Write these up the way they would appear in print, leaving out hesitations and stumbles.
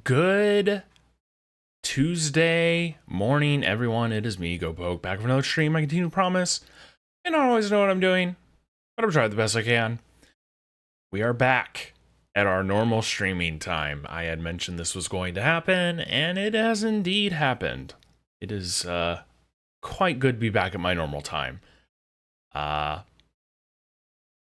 Good Tuesday morning, everyone. It is me, GoPoke, back with another stream. I continue to promise. I don't always know what I'm doing, but I'm trying the best I can. We are back at our normal streaming time. I had mentioned this was going to happen, and it has indeed happened. It is quite good to be back at my normal time.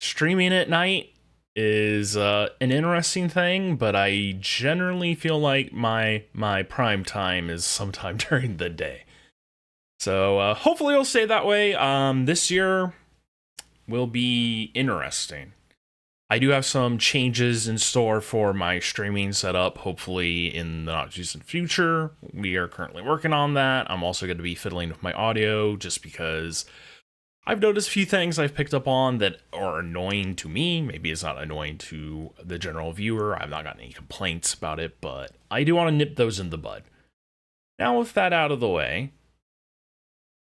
Streaming at night is an interesting thing, but I generally feel like my prime time is sometime during the day. So hopefully it'll stay that way. This year will be interesting. I do have some changes in store for my streaming setup, hopefully in the not too distant future. We are currently working on that. I'm also going to be fiddling with my audio just because I've noticed a few things I've picked up on that are annoying to me. Maybe it's not annoying to the general viewer. I've not gotten any complaints about it, but I do want to nip those in the bud. Now, with that out of the way,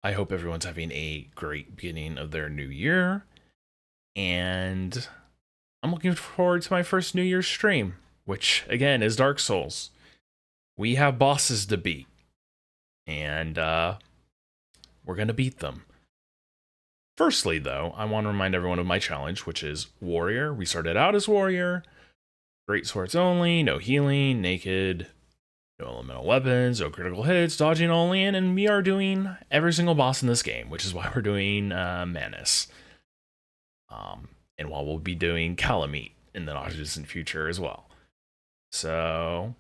I hope everyone's having a great beginning of their new year. And I'm looking forward to my first New Year's stream, which, again, is Dark Souls. We have bosses to beat, and we're going to beat them. Firstly, though, I want to remind everyone of my challenge, which is Warrior. We started out as Warrior. Great swords only, no healing, naked, no elemental weapons, no critical hits, dodging only, and we are doing every single boss in this game, which is why we're doing Manus. And while we'll be doing Calamite in the not distant future as well. So,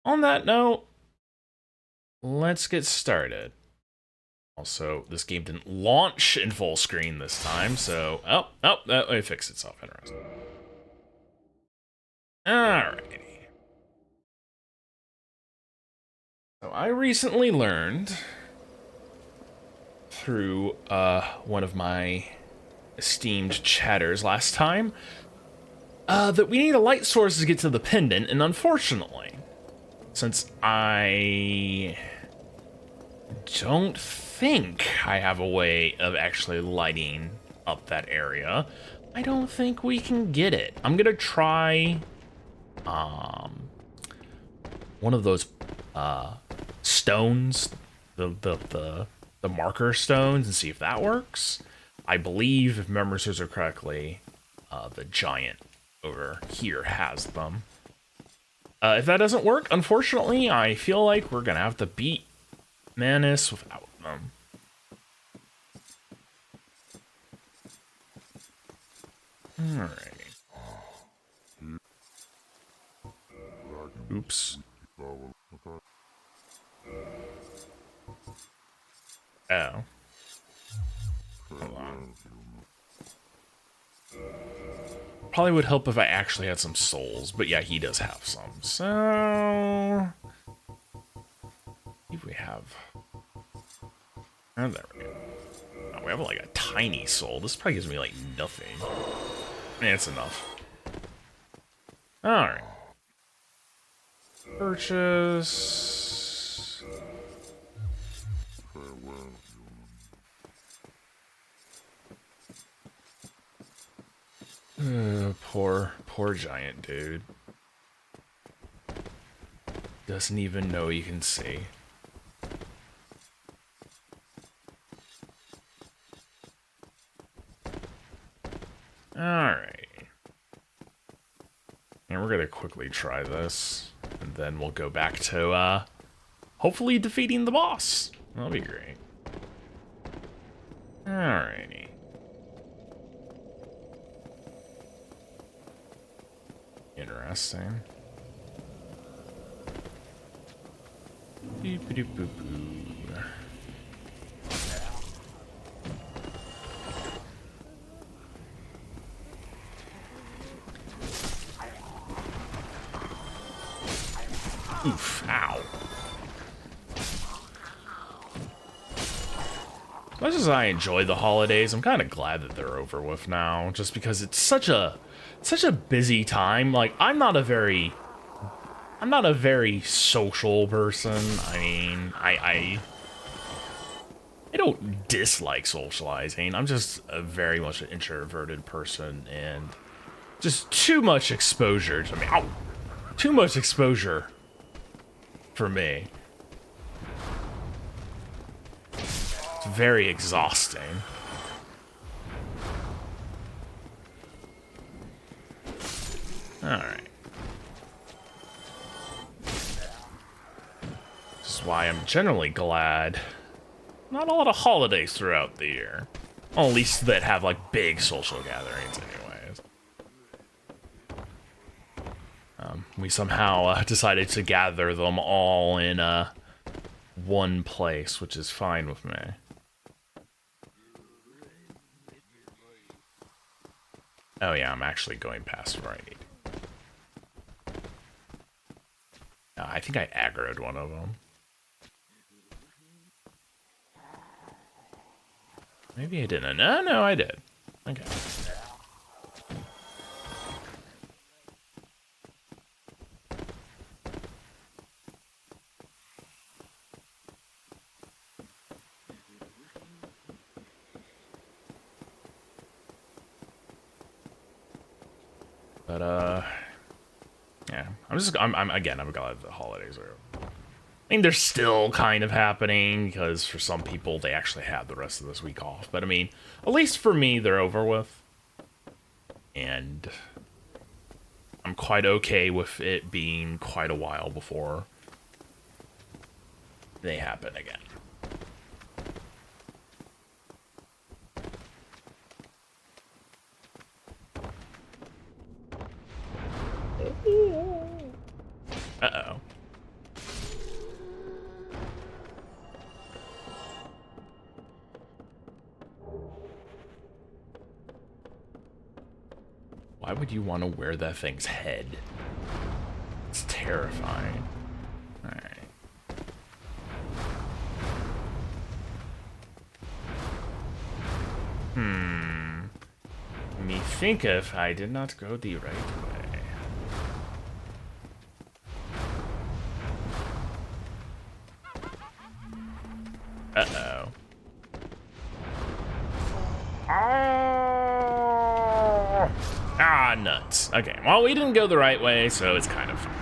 on that note, let's get started. Also, this game didn't launch in full screen this time, so... it fixed itself. Interesting. Alrighty. So, I recently learned through one of my esteemed chatters last time that we need a light source to get to the pendant, and unfortunately, since I don't think I have a way of actually lighting up that area, I don't think we can get it. I'm gonna try one of those stones, the marker stones, and see if that works. I believe, if memory serves her correctly, the giant over here has them. If that doesn't work, unfortunately, I feel like we're gonna have to beat Manus without them. Alrighty. Oops. Oh. Hold on. Probably would help if I actually had some souls, but yeah, he does have some. So, if we have, oh, there we go. Oh, we have like a tiny soul. This probably gives me like nothing. It's enough. All right. Purchase. Poor giant dude. Doesn't even know you can see. Alright. And we're gonna quickly try this, and then we'll go back to, hopefully defeating the boss. That'll be great. Alrighty. Interesting. Boop-a-doop-boop-boo. Oof, ow. As much as I enjoy the holidays, I'm kind of glad that they're over with now, just because it's such a busy time. Like, I'm not a very social person. I mean, I don't dislike socializing. I'm just a very much an introverted person, and just too much exposure to me. Ow! Too much exposure for me. It's very exhausting. Alright. This is why I'm generally glad not a lot of holidays throughout the year. Well, at least that have, like, big social gatherings anyways. We somehow decided to gather them all in one place, which is fine with me. Oh yeah, I'm actually going past where I need. I think I aggroed one of them. Maybe I didn't. No, I did. Okay. But, yeah. I'm glad the holidays are... I mean, they're still kind of happening, because for some people, they actually have the rest of this week off. But, I mean, at least for me, they're over with. And I'm quite okay with it being quite a while before they happen again. Uh-oh. Why would you want to wear that thing's head? It's terrifying. Alright. Let me think if I did not go the right way. Uh-oh. Ah, nuts. Okay, well, we didn't go the right way, so it's kind of fine.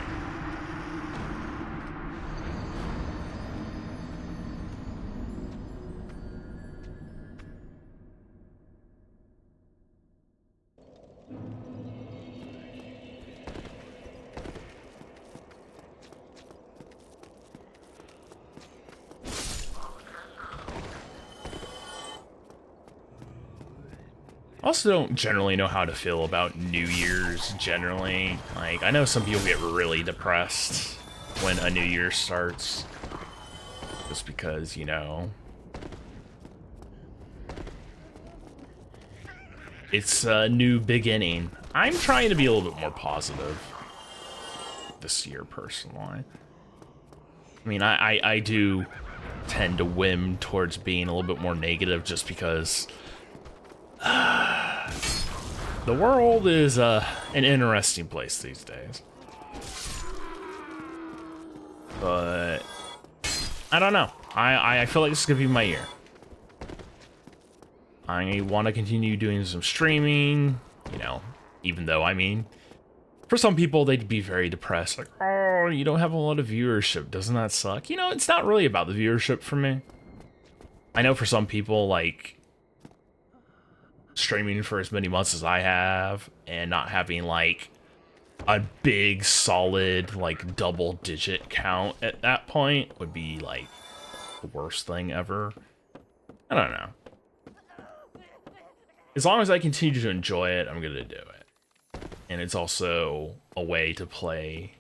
Also don't generally know how to feel about New Year's generally. Like, I know some people get really depressed when a New Year starts. Just because, you know, it's a new beginning. I'm trying to be a little bit more positive this year, personally. I mean, I do tend to whim towards being a little bit more negative just because the world is an interesting place these days. But I don't know. I feel like this is gonna be my year. I want to continue doing some streaming, you know, even though, I mean, for some people, they'd be very depressed. Like, oh, you don't have a lot of viewership. Doesn't that suck? You know, it's not really about the viewership for me. I know for some people, like, streaming for as many months as I have and not having, like, a big, solid, like, double-digit count at that point would be, like, the worst thing ever. I don't know. As long as I continue to enjoy it, I'm gonna do it. And it's also a way to play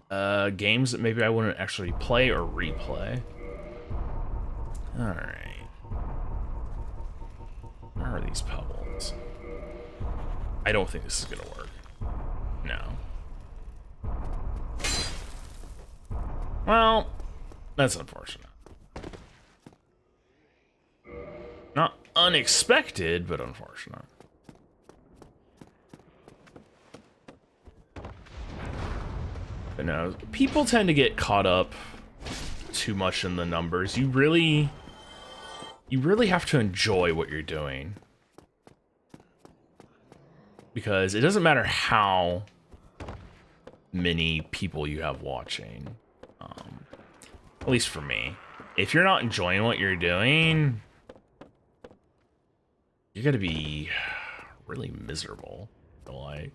games that maybe I wouldn't actually play or replay. Alright. Where are these pebbles? I don't think this is gonna work. No. Well, that's unfortunate. Not unexpected, but unfortunate. But no, people tend to get caught up too much in the numbers. You really have to enjoy what you're doing. Because it doesn't matter how many people you have watching. At least for me. If you're not enjoying what you're doing, you're gonna be really miserable. Like,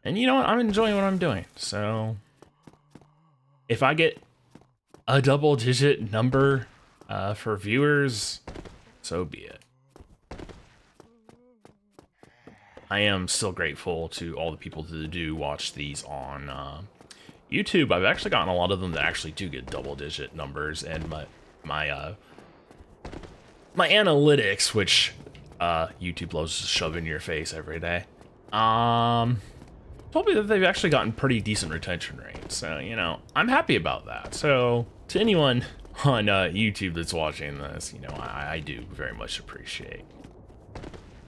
and you know what? I'm enjoying what I'm doing. So if I get a double-digit number for viewers, so be it. I am still grateful to all the people that do watch these on YouTube. I've actually gotten a lot of them that actually do get double-digit numbers, and my analytics, which YouTube loves to shove in your face every day, told me that they've actually gotten pretty decent retention rates. So, you know, I'm happy about that. So, to anyone on YouTube that's watching this, you know, I do very much appreciate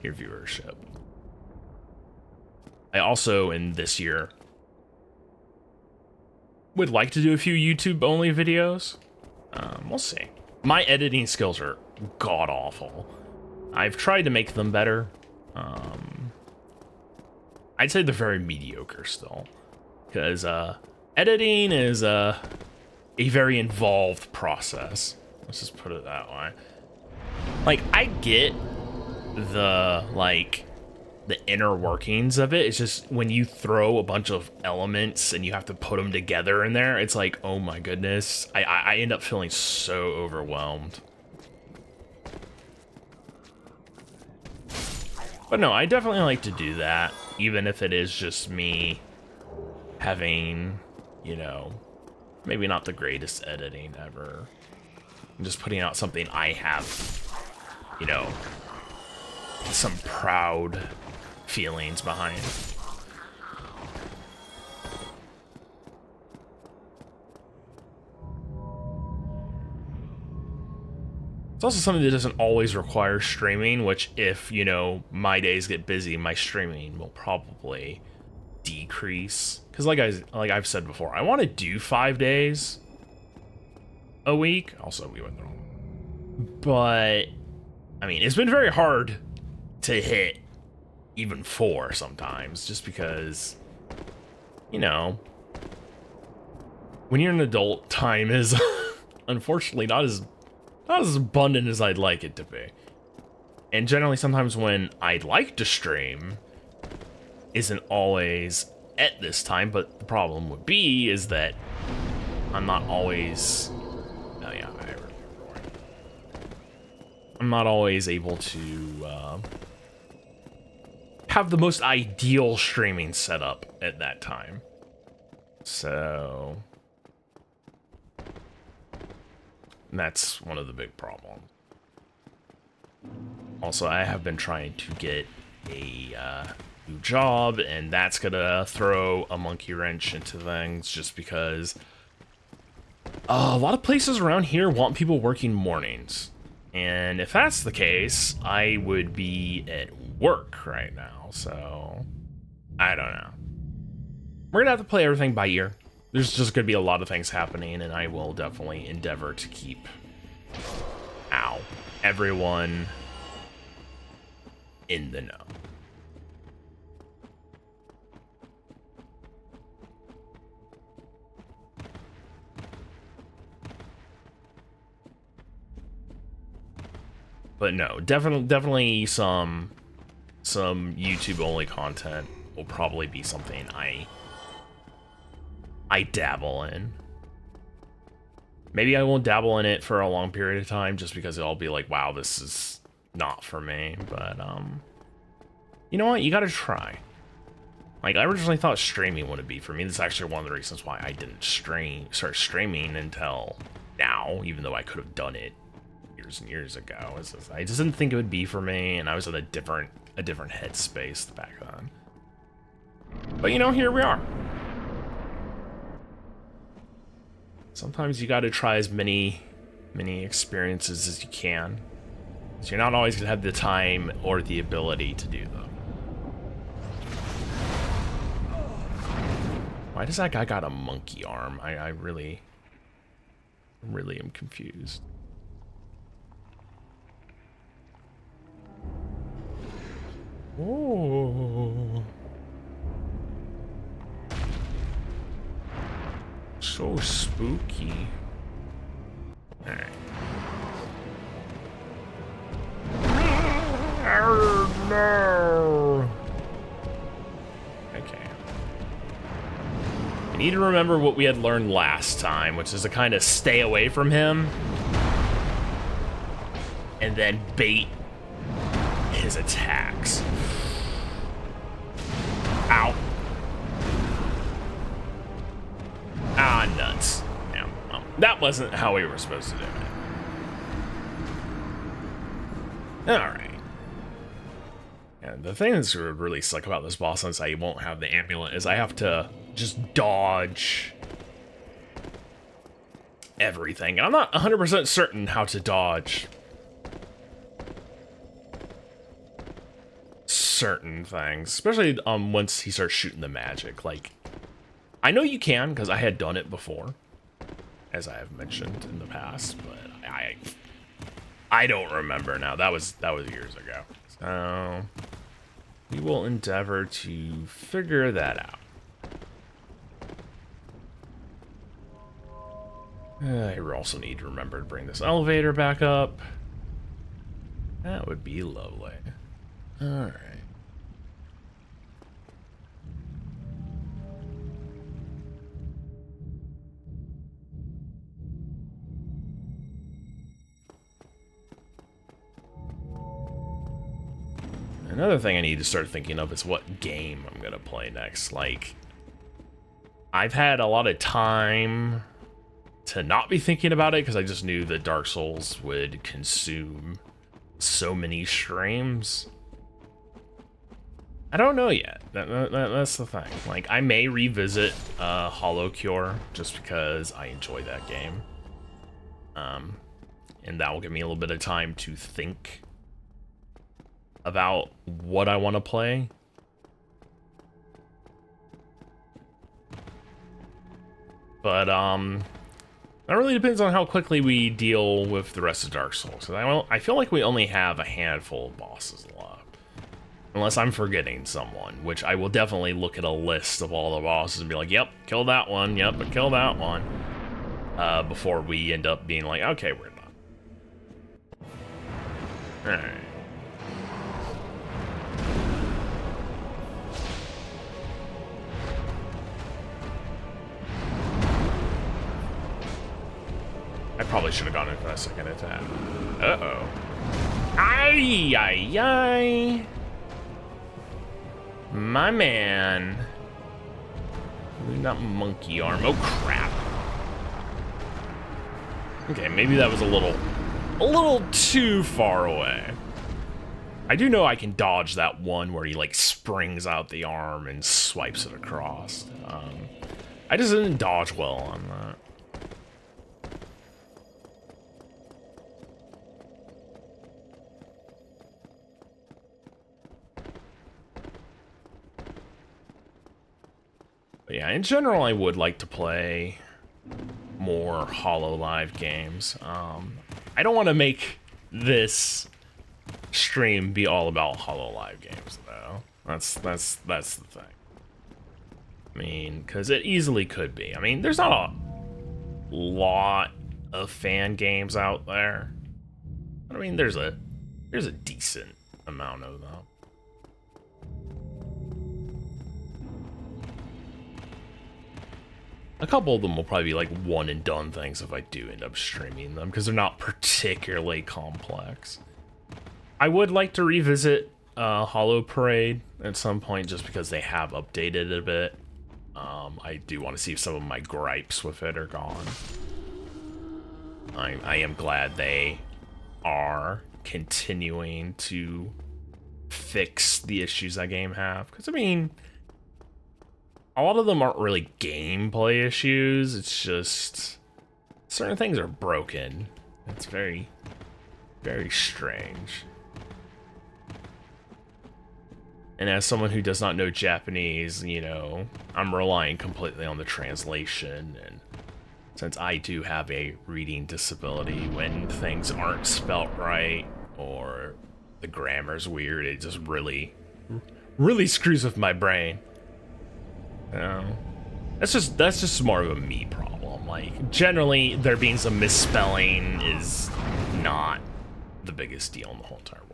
your viewership. I also, in this year, would like to do a few YouTube-only videos. We'll see. My editing skills are god-awful. I've tried to make them better. I'd say they're very mediocre still. Because editing is a very involved process. Let's just put it that way. Like, I get the, like, the inner workings of it. It's just when you throw a bunch of elements and you have to put them together in there, it's like, oh my goodness. I end up feeling so overwhelmed. But no, I definitely like to do that, even if it is just me having, you know, maybe not the greatest editing ever. I'm just putting out something I have, you know, some proud feelings behind. It's also something that doesn't always require streaming, which if, you know, my days get busy, my streaming will probably decrease. Because like I've said before, I want to do 5 days a week. Also, we went wrong. But, I mean, it's been very hard to hit even 4 sometimes, just because, you know, when you're an adult, time is unfortunately not as abundant as I'd like it to be. And generally, sometimes when I'd like to stream, isn't always at this time, but the problem would be is that I'm not always... Oh yeah, I'm not always able to have the most ideal streaming setup at that time. So... that's one of the big problems. Also, I have been trying to get a new job, and that's gonna throw a monkey wrench into things just because a lot of places around here want people working mornings. And if that's the case, I would be at work right now, so I don't know. We're gonna have to play everything by ear. There's just going to be a lot of things happening, and I will definitely endeavor to keep, everyone in the know. But no, definitely some YouTube-only content will probably be something I dabble in. Maybe I won't dabble in it for a long period of time just because I'll be like, wow, this is not for me. But, you know what? You gotta try. Like, I originally thought streaming wouldn't be for me. This is actually one of the reasons why I didn't start streaming until now, even though I could have done it years and years ago. I just didn't think it would be for me, and I was in a different headspace back then. But, you know, here we are. Sometimes you gotta try as many experiences as you can. So you're not always gonna have the time or the ability to do them. Why does that guy got a monkey arm? I really am confused. Oh. So spooky. Alright. Oh, no. Okay. I need to remember what we had learned last time, which is to kind of stay away from him and then bait his attacks. Ow. Ah, nuts. Yeah, well, that wasn't how we were supposed to do it. Alright. And the thing that's really suck about this boss, since I won't have the amulet, is I have to just dodge everything. And I'm not 100% certain how to dodge certain things, especially once he starts shooting the magic. Like, I know you can, because I had done it before, as I have mentioned in the past, but I don't remember now. That was years ago. So we will endeavor to figure that out. I also need to remember to bring this elevator back up. That would be lovely. All right. Another thing I need to start thinking of is what game I'm gonna play next. Like, I've had a lot of time to not be thinking about it because I just knew that Dark Souls would consume so many streams. I don't know yet. That's the thing. Like, I may revisit Hollow Cure just because I enjoy that game. And that will give me a little bit of time to think about what I want to play. But that really depends on how quickly we deal with the rest of Dark Souls. I feel like we only have a handful of bosses left, unless I'm forgetting someone, which I will definitely look at a list of all the bosses and be like, yep, kill that one, yep, but kill that one, before we end up being like, okay, we're done. All right. I probably should have gone in for that second attack. Uh-oh. Ay, ay, ay. My man. We got monkey arm. Oh, crap. Okay, maybe that was a little too far away. I do know I can dodge that one where he, like, springs out the arm and swipes it across. I just didn't dodge well on that. But yeah, in general, I would like to play more Hololive games. I don't want to make this stream be all about Hololive games, though. That's the thing. I mean, because it easily could be. I mean, there's not a lot of fan games out there. But, I mean, there's a decent amount of them. A couple of them will probably be like one and done things if I do end up streaming them, because they're not particularly complex. I would like to revisit Hollow Parade at some point just because they have updated it a bit. I do want to see if some of my gripes with it are gone. I am glad they are continuing to fix the issues that game have, because I mean, a lot of them aren't really gameplay issues, it's just certain things are broken. It's very, very strange. And as someone who does not know Japanese, you know, I'm relying completely on the translation, and since I do have a reading disability, when things aren't spelt right or the grammar's weird, it just really screws with my brain. That's just more of a me problem. Like, generally, there being some misspelling is not the biggest deal in the whole entire world.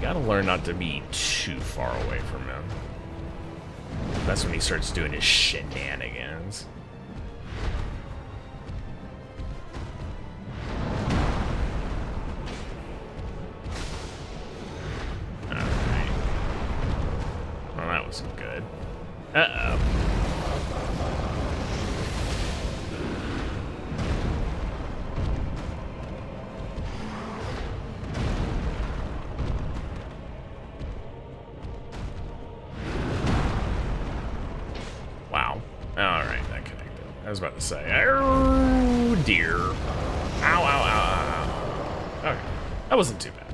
Gotta learn not to be too far away from him. That's when he starts doing his shenanigans. Alright. Well, that wasn't good. Uh-oh. I was about to say, oh dear. Ow, ow, ow, ow. Okay, that wasn't too bad.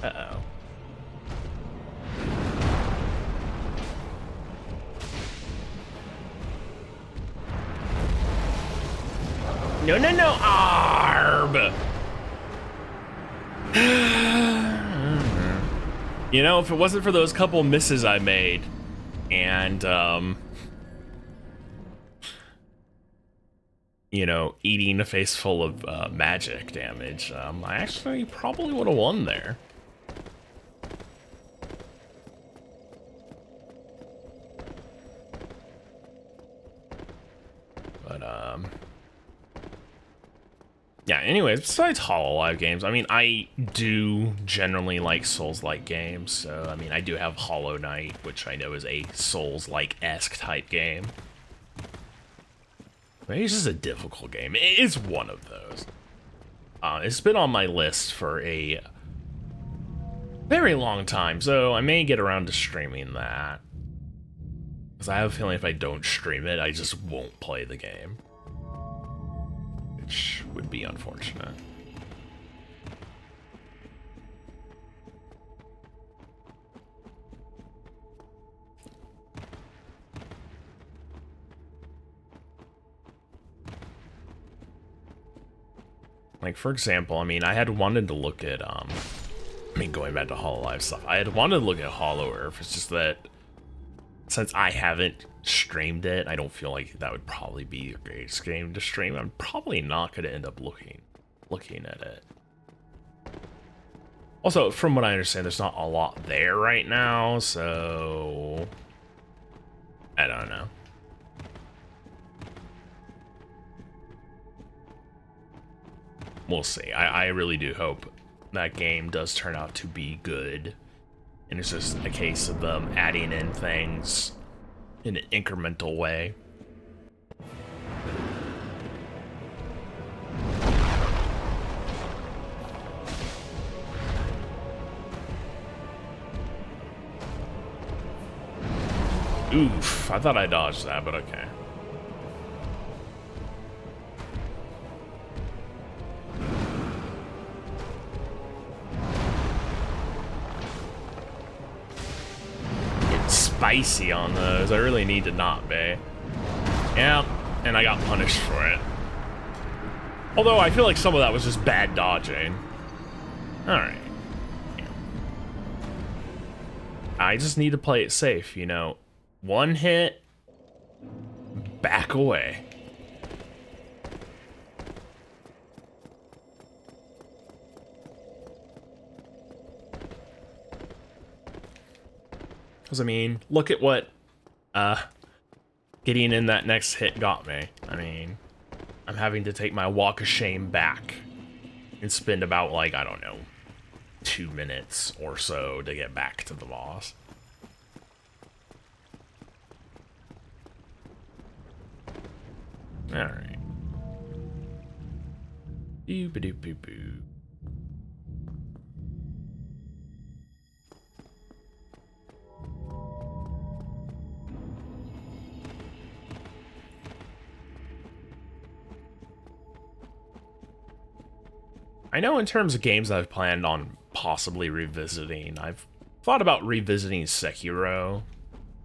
Uh-oh. No, no, no, Arb! You know, if it wasn't for those couple misses I made, and, you know, eating a face full of magic damage, I actually probably would have won there. But, yeah, anyways, besides Hololive games, I mean, I do generally like Souls-like games, so, I mean, I do have Hollow Knight, which I know is a Souls-like-esque type game. Maybe it's just a difficult game. It's one of those. It's been on my list for a very long time, so I may get around to streaming that. Because I have a feeling if I don't stream it, I just won't play the game. Which would be unfortunate. Like, for example, I mean, I had wanted to look at, I mean, going back to Hololive stuff, I had wanted to look at Hollow Earth. It's just that since I haven't streamed it, I don't feel like that would probably be the greatest game to stream. I'm probably not going to end up looking at it. Also, from what I understand, there's not a lot there right now, so I don't know. We'll see. I really do hope that game does turn out to be good. And it's just a case of them adding in things in an incremental way. Oof, I thought I dodged that, but okay. Spicy on those. I really need to not be. Yeah, and I got punished for it. Although I feel like some of that was just bad dodging. Alright. Yeah. I just need to play it safe, you know. One hit, back away. Because, I mean, look at what getting in that next hit got me. I mean, I'm having to take my walk of shame back and spend about, like, I don't know, 2 minutes or so to get back to the boss. Alright. Boo-ba-doo-boo-boo. I know in terms of games I've planned on possibly revisiting, I've thought about revisiting Sekiro.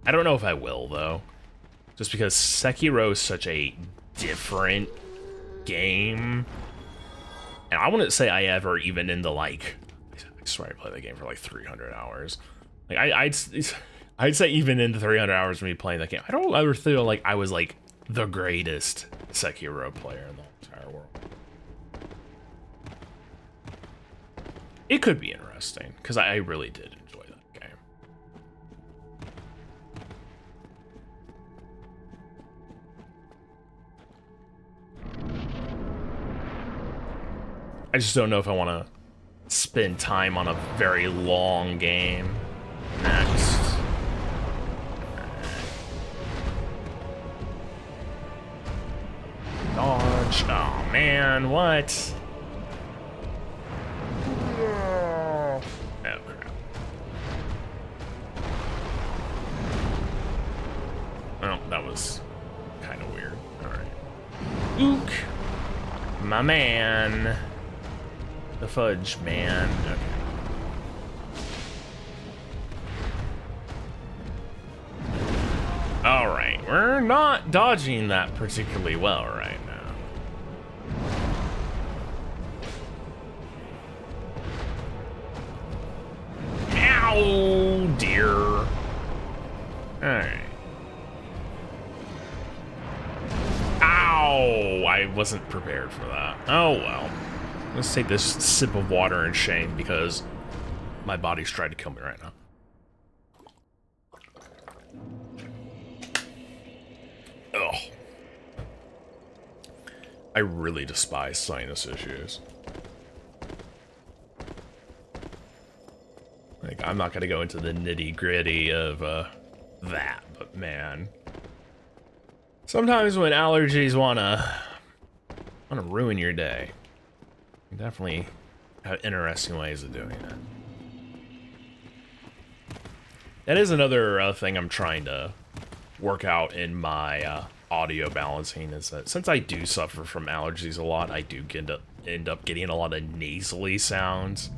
I don't know if I will, though. Just because Sekiro is such a different game. And I wouldn't say I ever even into, like... I swear I played the game for, like, 300 hours. Like, I'd say even into 300 hours of me playing that game, I don't ever feel like I was, like, the greatest Sekiro player in the entire world. It could be interesting, because I really did enjoy that game. I just don't know if I want to spend time on a very long game. Next. Dodge. Oh man, what? Oh crap. Oh, that was kind of weird. Alright. Ook. My man. The fudge man. Okay. Alright, we're not dodging that particularly well right now. Ow, dear. Alright. Ow! I wasn't prepared for that. Oh well. Let's take this sip of water in shame because my body's trying to kill me right now. Ugh. I really despise sinus issues. Like, I'm not gonna go into the nitty-gritty of that, but man. Sometimes when allergies wanna ruin your day, you definitely have interesting ways of doing it. That is another thing I'm trying to work out in my audio balancing, is that since I do suffer from allergies a lot, I do end up getting a lot of nasally sounds.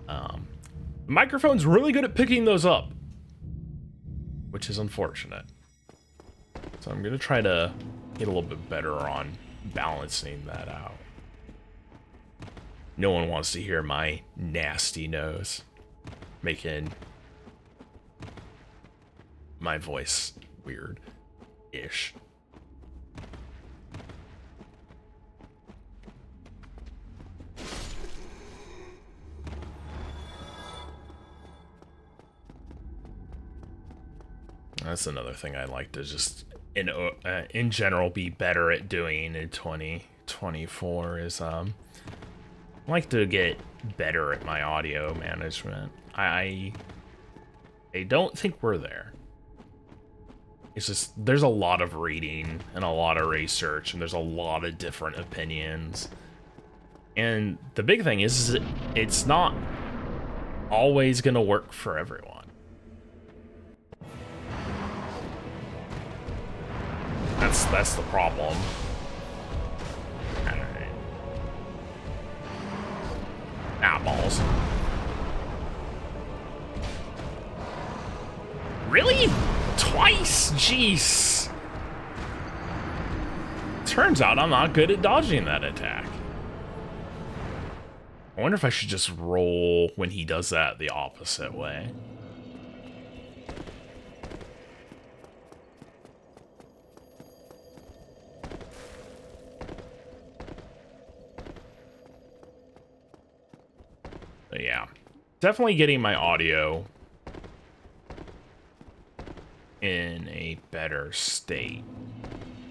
The microphone's really good at picking those up, which is unfortunate. So I'm gonna try to get a little bit better on balancing that out. No one wants to hear my nasty nose making my voice weird-ish. That's another thing I'd like to just, in general, be better at doing in 2024 is, I'd like to get better at my audio management. I don't think we're there. It's just, there's a lot of reading and a lot of research, and there's a lot of different opinions. And the big thing is it's not always gonna work for everyone. That's the problem. Alright. Ah, balls. Really? Twice? Jeez. Turns out I'm not good at dodging that attack. I wonder if I should just roll when he does that the opposite way. But yeah, definitely getting my audio in a better state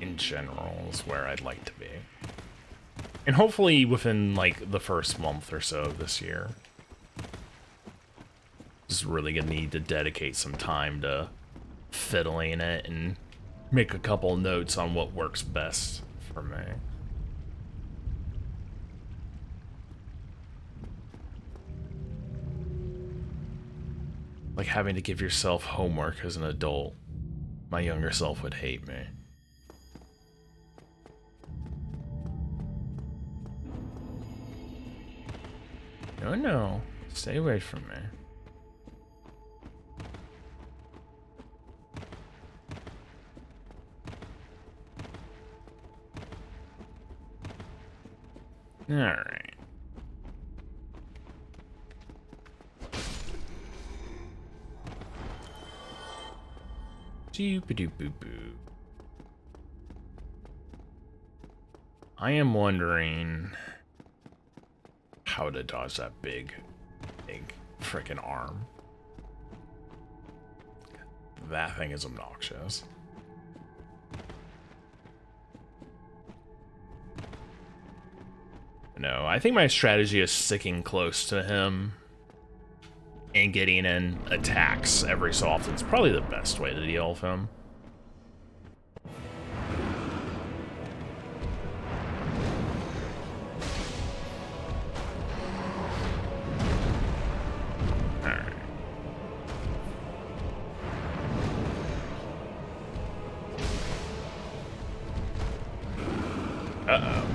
in general is where I'd like to be. And hopefully within like the first month or so of this year. Just really gonna need to dedicate some time to fiddling it and make a couple notes on what works best for me. Like having to give yourself homework as an adult. My younger self would hate me. No, no. Stay away from me. Alright. Doop-a-doop-boo-boo. I am wondering how to dodge that big frickin' arm. That thing is obnoxious. No, I think my strategy is sticking close to him and getting in attacks every so often. It's probably the best way to deal with him. Uh-oh.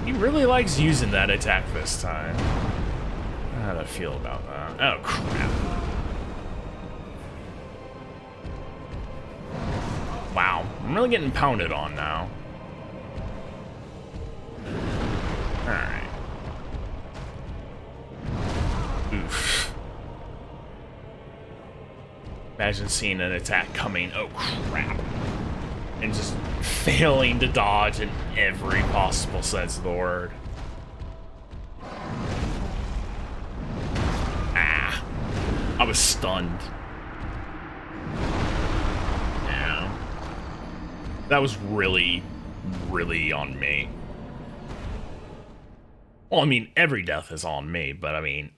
He really likes using that attack this time. How do I feel about that? Oh, crap. Wow, I'm really getting pounded on now. Alright. Oof. Imagine seeing an attack coming. Oh, crap. And just failing to dodge in every possible sense of the word. Ah. I was stunned. That was really, really on me. Well, I mean, every death is on me, but I mean,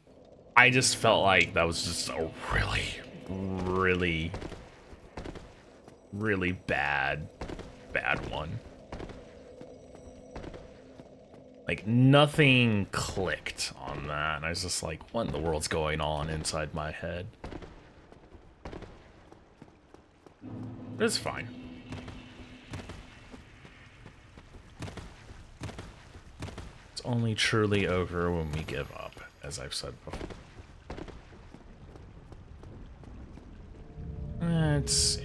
I just felt like that was just a really, really bad one. Like, nothing clicked on that, and I was just like, what in the world's going on inside my head? It's fine. Only truly over when we give up, as I've said before. Let's see.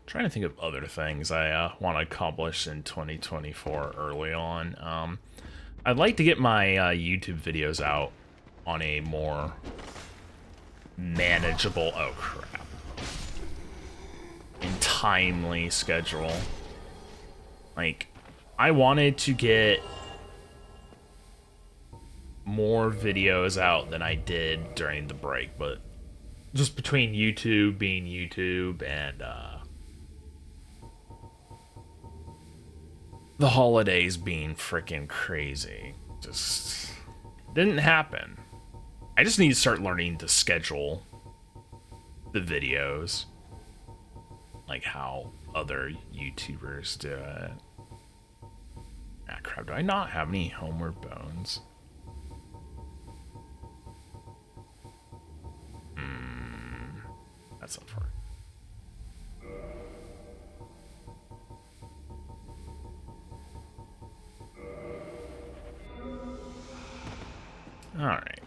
Trying to think of other things I want to accomplish in 2024 early on. I'd like to get my YouTube videos out on a more manageable, oh crap, and timely schedule. Like, I wanted to get more videos out than I did during the break, but just between YouTube being YouTube and the holidays being freaking crazy, just didn't happen. I just need to start learning to schedule the videos like how other YouTubers do it. Ah, crap, do I not have any homeward bones? That's unfortunate. Alright.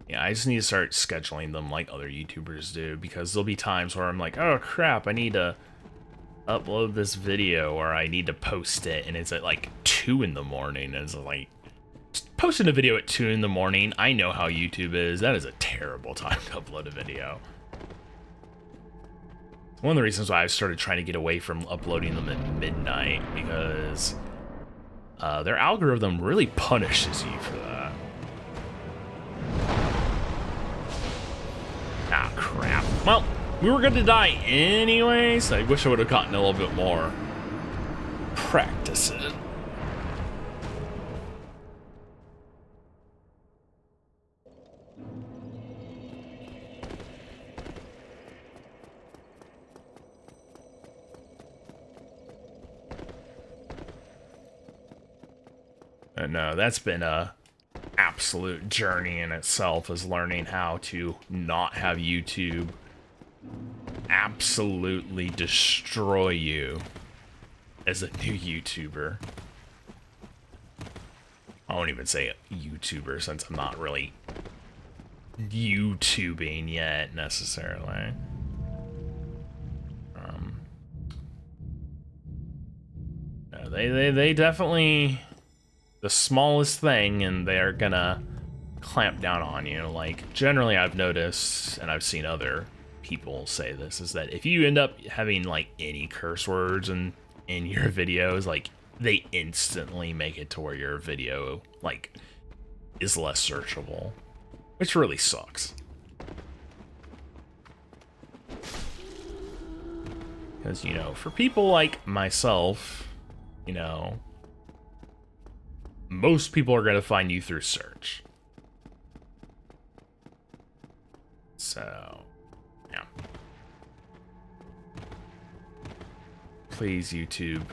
Yeah, I just need to start scheduling them like other YouTubers do, because there'll be times where I'm like, oh crap, I need to upload this video, or I need to post it, and it's at like 2 in the morning, and it's like, posting a video at 2 in the morning, I know how YouTube is. That is a terrible time to upload a video. One of the reasons why I've started trying to get away from uploading them at midnight, because their algorithm really punishes you for that. crap. Well, we were going to die anyway, so I wish I would have gotten a little bit more practice in. No, that's been a absolute journey in itself, is learning how to not have YouTube absolutely destroy you as a new YouTuber. I won't even say YouTuber since I'm not really YouTubing yet necessarily. No, they definitely the smallest thing and they're gonna clamp down on you. Like, generally I've noticed, and I've seen other people say this, is that if you end up having like any curse words in your videos, like they instantly make it to where your video like is less searchable, which really sucks. Because, you know, for people like myself, you know, most people are going to find you through search. So, yeah. Please, YouTube,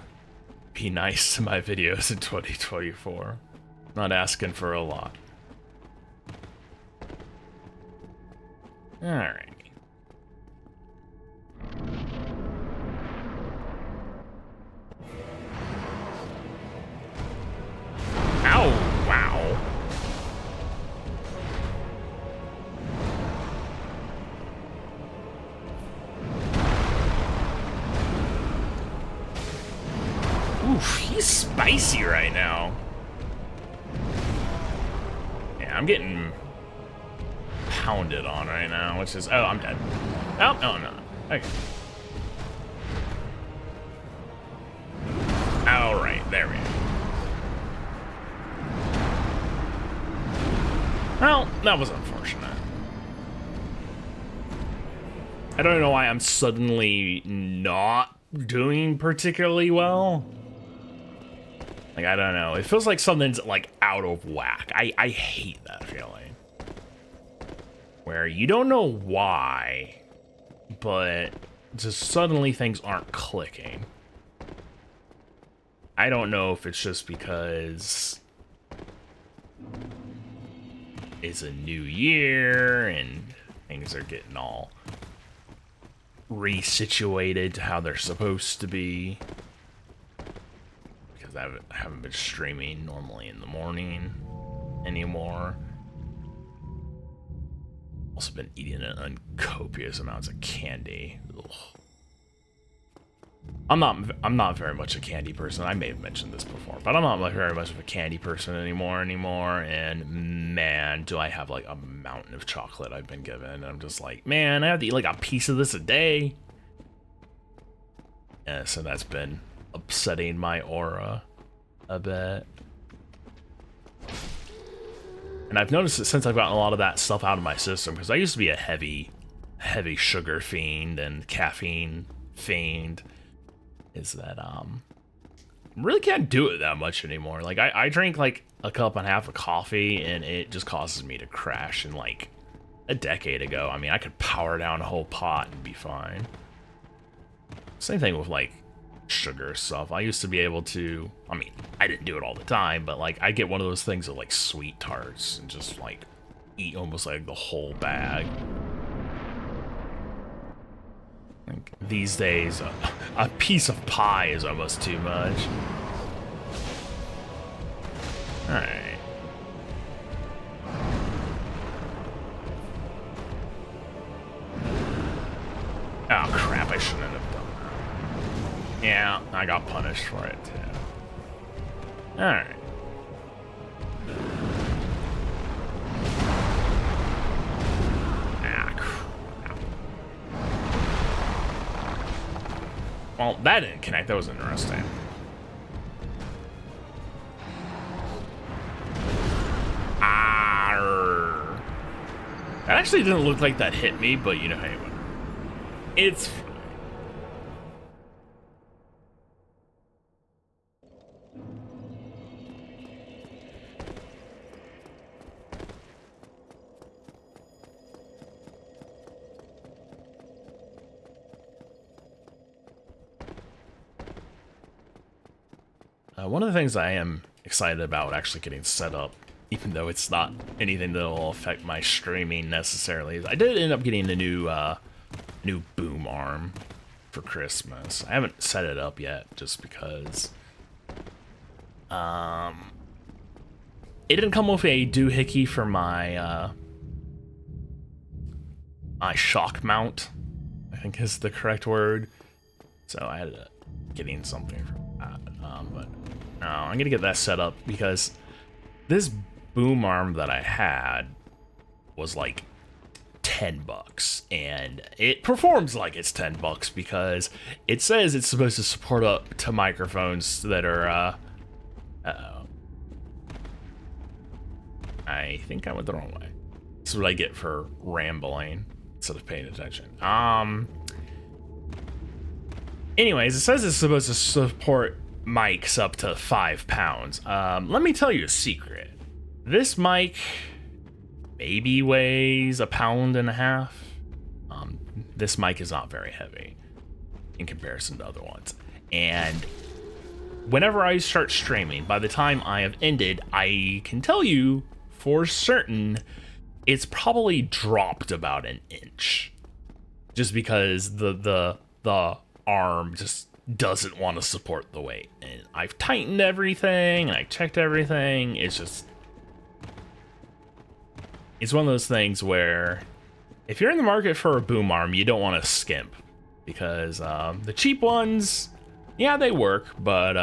be nice to my videos in 2024. Not asking for a lot. Alright. Ow! Wow. Oof, he's spicy right now. Yeah, I'm getting pounded on right now, which is... Oh, I'm dead. Oh, no, I'm not. Okay. Alright, there we go. Well, that was unfortunate. I don't know why I'm suddenly not doing particularly well. Like, I don't know. It feels like something's, like, out of whack. I hate that feeling. Where you don't know why, but just suddenly things aren't clicking. I don't know if it's just because it's a new year and things are getting all resituated to how they're supposed to be. Because I haven't been streaming normally in the morning anymore. Also been eating copious amounts of candy. Ugh. I'm not very much a candy person. I may have mentioned this before, but I'm not very much of a candy person anymore. And man, do I have like a mountain of chocolate I've been given. I'm just like, man, I have to eat like a piece of this a day. Yeah, so that's been upsetting my aura a bit. And I've noticed that since I've gotten a lot of that stuff out of my system, because I used to be a heavy sugar fiend and caffeine fiend, is that really can't do it that much anymore. Like I drink like a cup and a half of coffee and it just causes me to crash. And like a decade ago, I mean, I could power down a whole pot and be fine. Same thing with like sugar stuff. I used to be able to, I mean, I didn't do it all the time, but like I get one of those things of like sweet tarts and just like eat almost like the whole bag. Like, these days, a piece of pie is almost too much. Alright. Oh crap, I shouldn't have done that. Yeah, I got punished for it too. Alright. Well, that didn't connect. That was interesting. Arrgh. That actually didn't look like that hit me, but you know, hey, whatever. It's fine. One of the things I am excited about actually getting set up, even though it's not anything that will affect my streaming necessarily, is I did end up getting a new boom arm for Christmas. I haven't set it up yet, just because it didn't come with a doohickey for my my shock mount, I think is the correct word. So I had to getting something for that. But no, I'm gonna get that set up because this boom arm that I had was like $10, and it performs like it's $10 because it says it's supposed to support up to microphones that are uh-oh. I think I went the wrong way. This is what I get for rambling instead of paying attention. Anyways, it says it's supposed to support mics up to 5 pounds. Let me tell you a secret. This mic maybe weighs 1.5 pounds. This mic is not very heavy in comparison to other ones. And whenever I start streaming, by the time I have ended, I can tell you for certain it's probably dropped about 1 inch. Just because the arm just doesn't want to support the weight. And I've tightened everything, and I checked everything. It's just... it's one of those things where if you're in the market for a boom arm, you don't want to skimp. Because the cheap ones, yeah, they work, but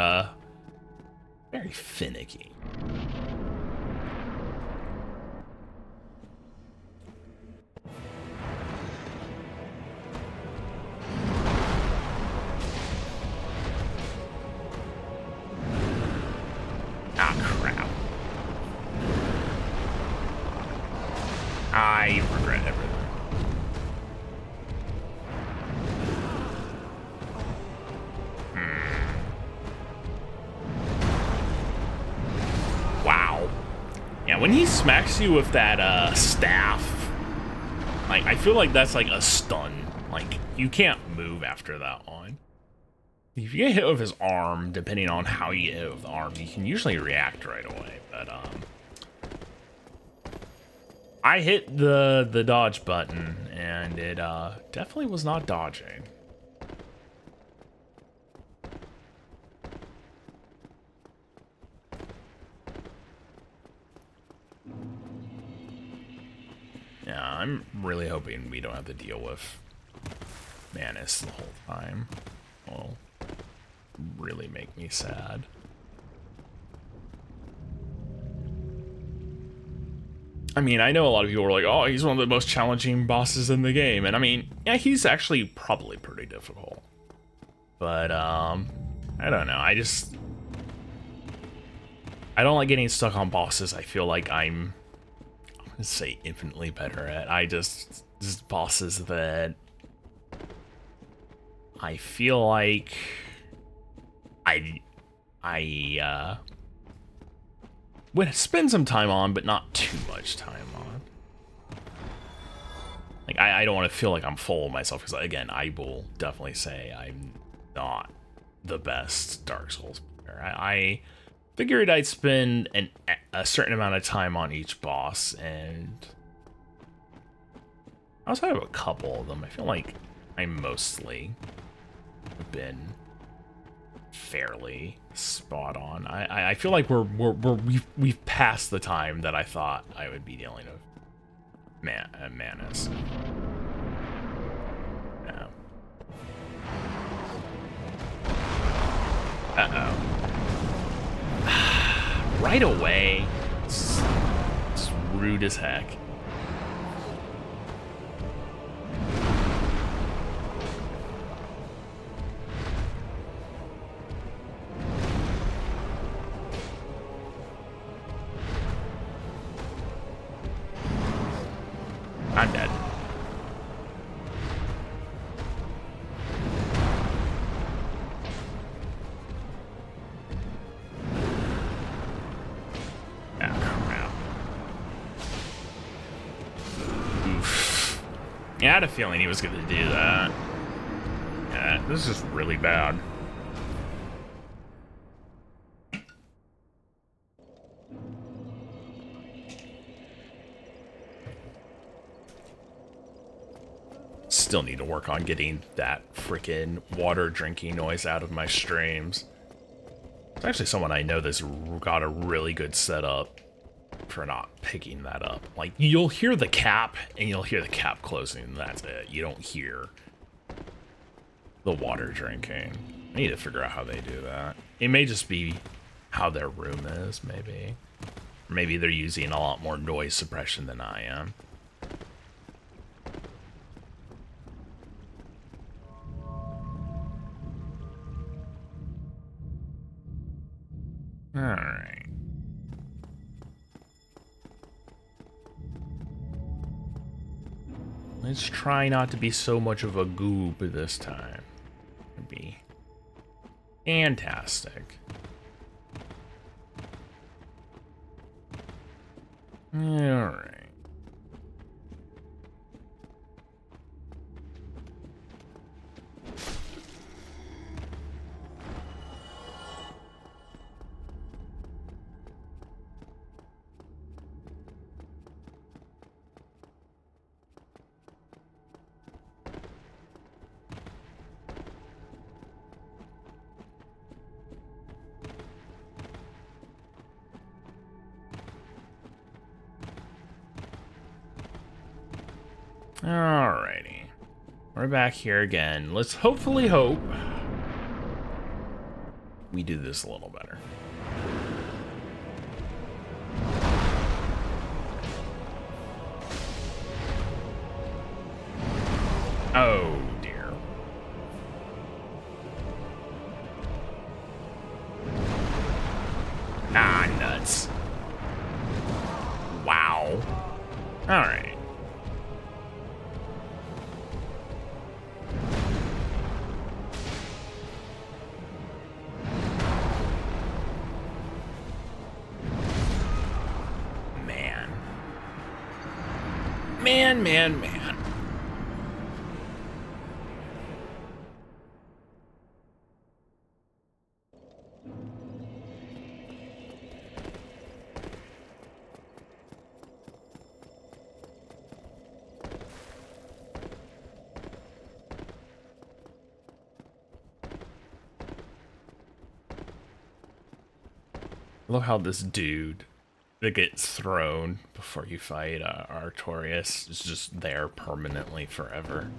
very finicky. Ah, crap. I regret everything. Wow. Yeah, when he smacks you with that staff, like, I feel like that's like a stun. Like, you can't move after that one. If you get hit with his arm, depending on how you get hit with the arm, you can usually react right away. But I hit the dodge button, and it definitely was not dodging. Yeah, I'm really hoping we don't have to deal with Manus the whole time. Well, really make me sad. I mean, I know a lot of people are like, oh, he's one of the most challenging bosses in the game. And I mean, yeah, he's actually probably pretty difficult. But, I don't know. I don't like getting stuck on bosses I feel like I'm gonna say infinitely better at. Just bosses that I feel like I would spend some time on, but not too much time on. Like, I don't want to feel like I'm full of myself, because, again, I will definitely say I'm not the best Dark Souls player. I figured I'd spend a certain amount of time on each boss, and I also have a couple of them. I feel like I mostly have been fairly spot on. I feel like we've passed the time that I thought I would be dealing with Manus. Yeah. Right away. It's rude as heck. I had a feeling he was going to do that. Yeah, this is really bad. Still need to work on getting that freaking water drinking noise out of my streams. It's actually someone I know that's got a really good setup for not picking that up. Like, you'll hear the cap, and you'll hear the cap closing, and that's it. You don't hear the water drinking. I need to figure out how they do that. It may just be how their room is, maybe. Maybe they're using a lot more noise suppression than I am. Alright. Let's try not to be so much of a goob this time. It'd be fantastic. Alright. Alrighty. We're back here again. Let's hopefully hope we do this a little better. Oh dear. Ah, nuts. Wow. Alright. Man. I love how this dude that gets thrown before you fight Artorias is just there permanently forever.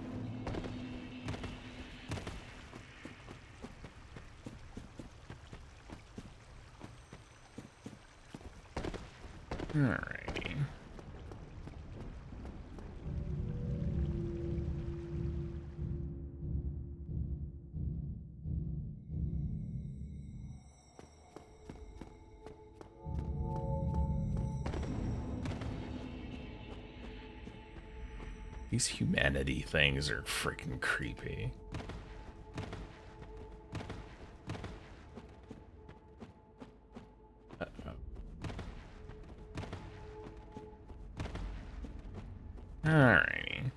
Alrighty. These humanity things are freaking creepy. Alrighty.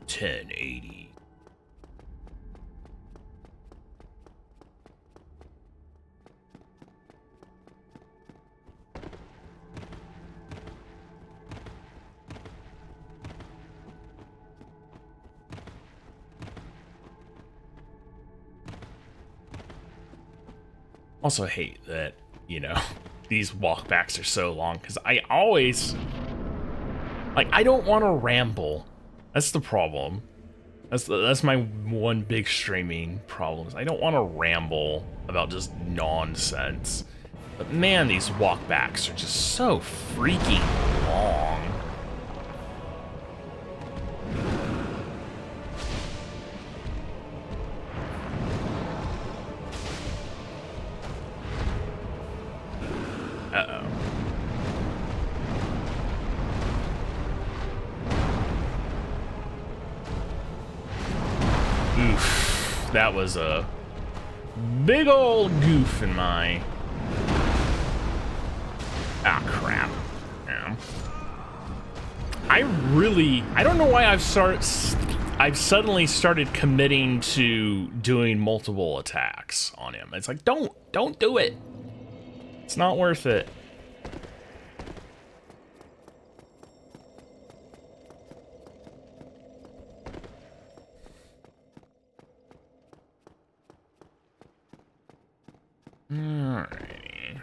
$10.80. Also hate that, you know, these walkbacks are so long, because I always, like, I don't want to ramble. That's the problem. That's my one big streaming problem. I don't want to ramble about just nonsense. But man, these walkbacks are just so freaking long. That was a big old goof in my Ah, crap. Yeah. I don't know why I've suddenly started committing to doing multiple attacks on him. It's like, don't do it. It's not worth it. Alrighty.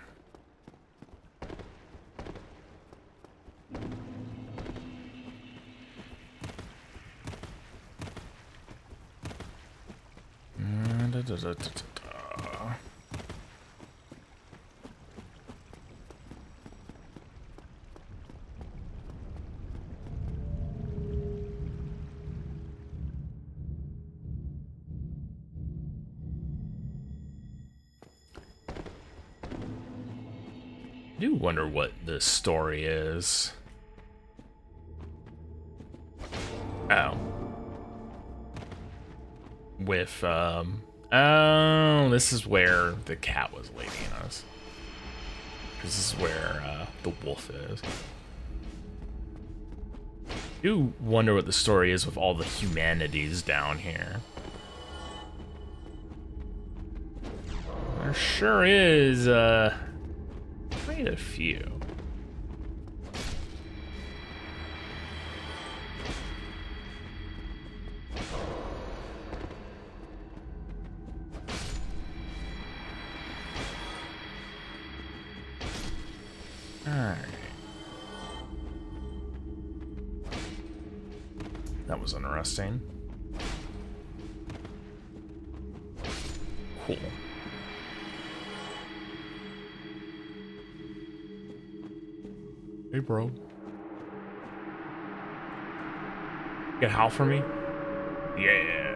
I do wonder what the story is. Oh. With, oh, this is where the cat was leading us. This is where, the wolf is. I do wonder what the story is with all the humanities down here. There sure is, quite a few. Alright. That was interesting. Cool. Hey, bro. Get a howl for me? Yeah.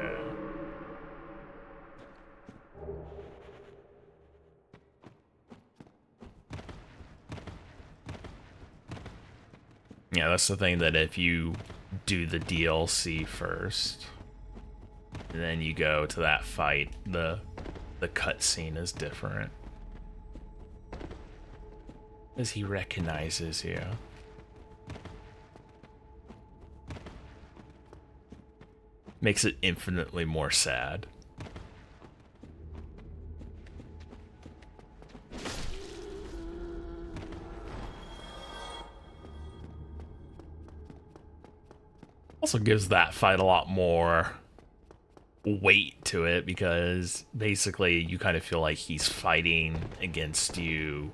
Yeah, that's the thing, that if you do the DLC first, and then you go to that fight, the cutscene is different. As he recognizes you. Makes it infinitely more sad. Also gives that fight a lot more weight to it, because basically you kind of feel like he's fighting against you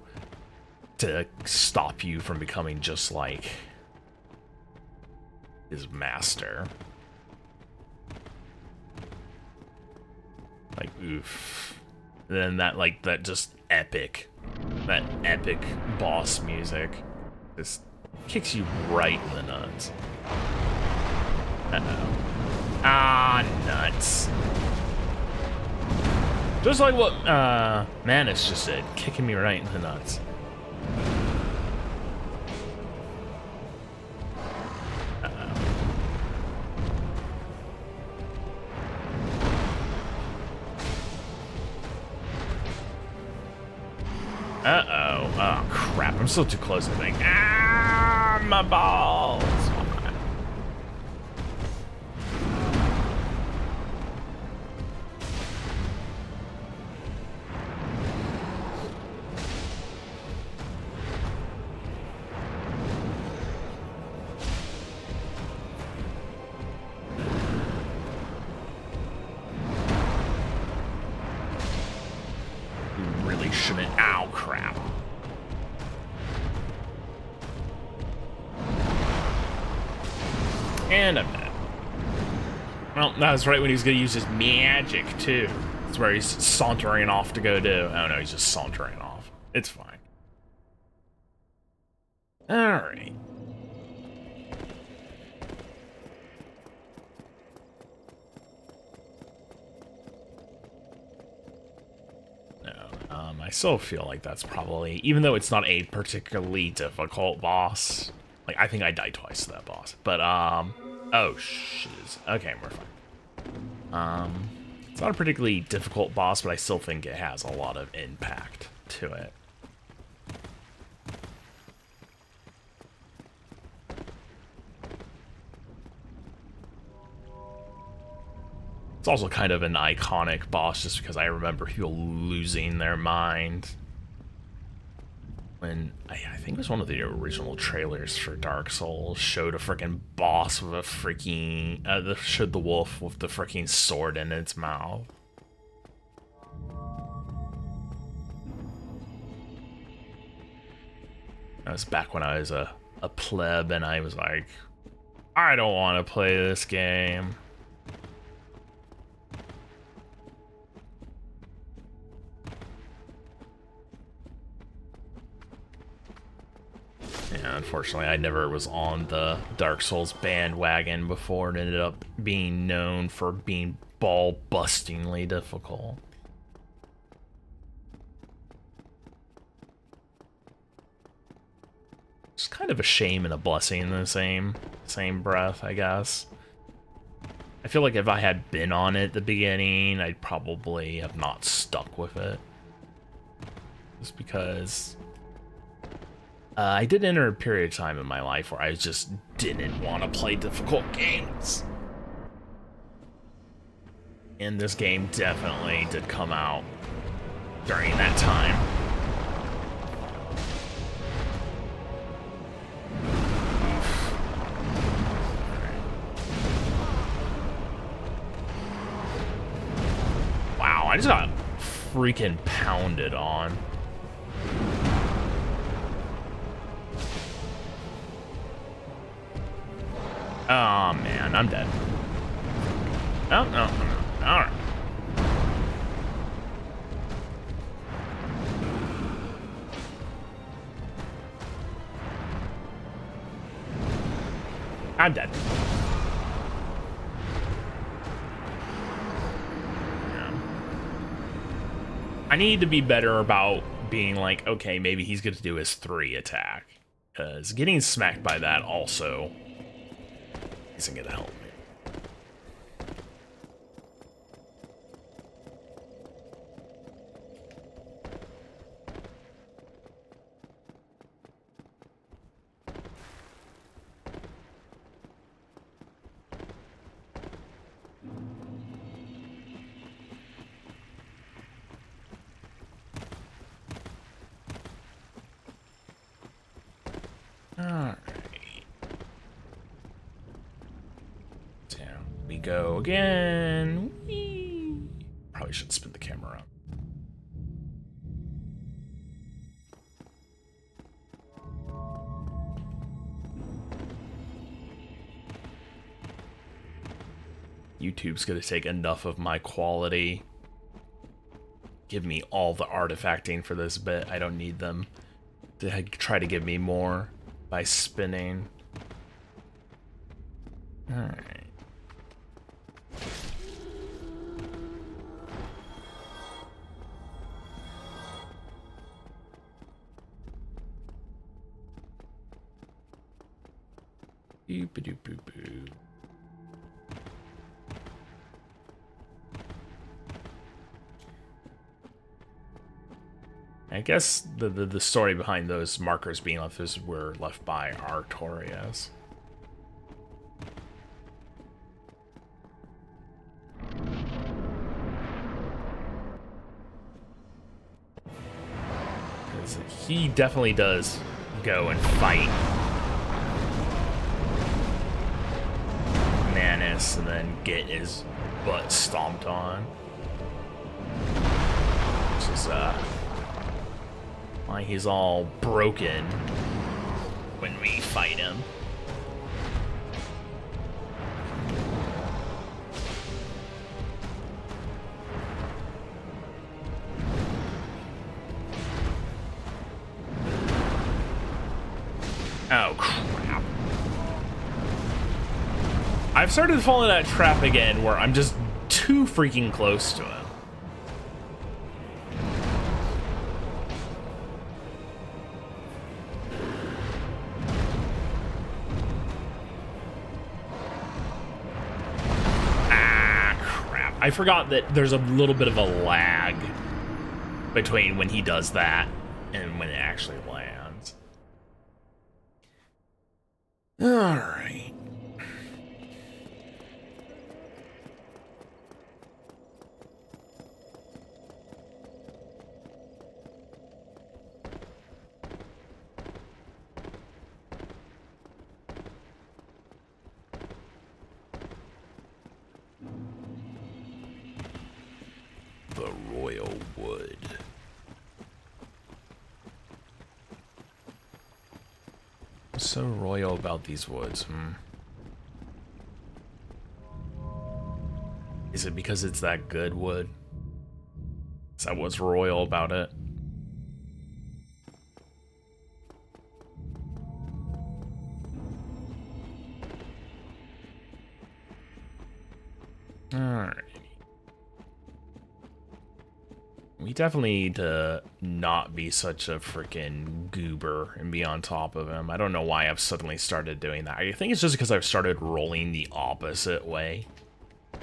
to stop you from becoming just like his master. Like, oof. And then that just epic boss music just kicks you right in the nuts. Uh-oh. Ah, nuts. Just like what Manus just said, kicking me right in the nuts. Uh-oh. Oh, crap. I'm still too close, I think. Ah, my balls. Ow, crap. And I'm dead. Well, that was right when he was going to use his magic, too. That's where he's sauntering off to go do. Oh, no, he's just sauntering off. It's fine. Alright. I still feel like that's probably, even though it's not a particularly difficult boss, like, I think I died twice to that boss, but, oh, shiz. Okay, we're fine. It's not a particularly difficult boss, but I still think it has a lot of impact to it. It's also kind of an iconic boss just because I remember people losing their mind when I think it was one of the original trailers for Dark Souls showed a freaking boss with a freaking showed the wolf with the freaking sword in its mouth. That was back when I was a pleb and I was like, I don't want to play this game. Yeah, unfortunately, I never was on the Dark Souls bandwagon before it ended up being known for being ball-bustingly difficult. It's kind of a shame and a blessing in the same breath, I guess. I feel like if I had been on it at the beginning, I'd probably have not stuck with it. Just because I did enter a period of time in my life where I just didn't want to play difficult games. And this game definitely did come out during that time. Wow, I just got freaking pounded on. Oh man, I'm dead. Oh, no. Alright. I'm dead. Yeah. I need to be better about being like, okay, maybe he's going to do his 3 attack. Because getting smacked by that also isn't going to help me. Alright. Down we go again. Whee! Probably should spin the camera up. YouTube's gonna take enough of my quality. Give me all the artifacting for this bit. I don't need them to try to give me more by spinning. Alright. Boop-a-doop-boop-boop. I guess the story behind those markers being left is were left by Artorias. Because he definitely does go and fight Manus and then get his butt stomped on. Which is why he's all broken when we fight him. Oh crap. I've started to fall in that trap again where I'm just too freaking close to him. I forgot that there's a little bit of a lag between when he does that and when it actually lands. Alright. What's so royal about these woods? Is it because it's that good wood? Is that what's royal about it? Alright. We definitely need to not be such a freaking goober and be on top of him. I don't know why I've suddenly started doing that. I think it's just because I've started rolling the opposite way. I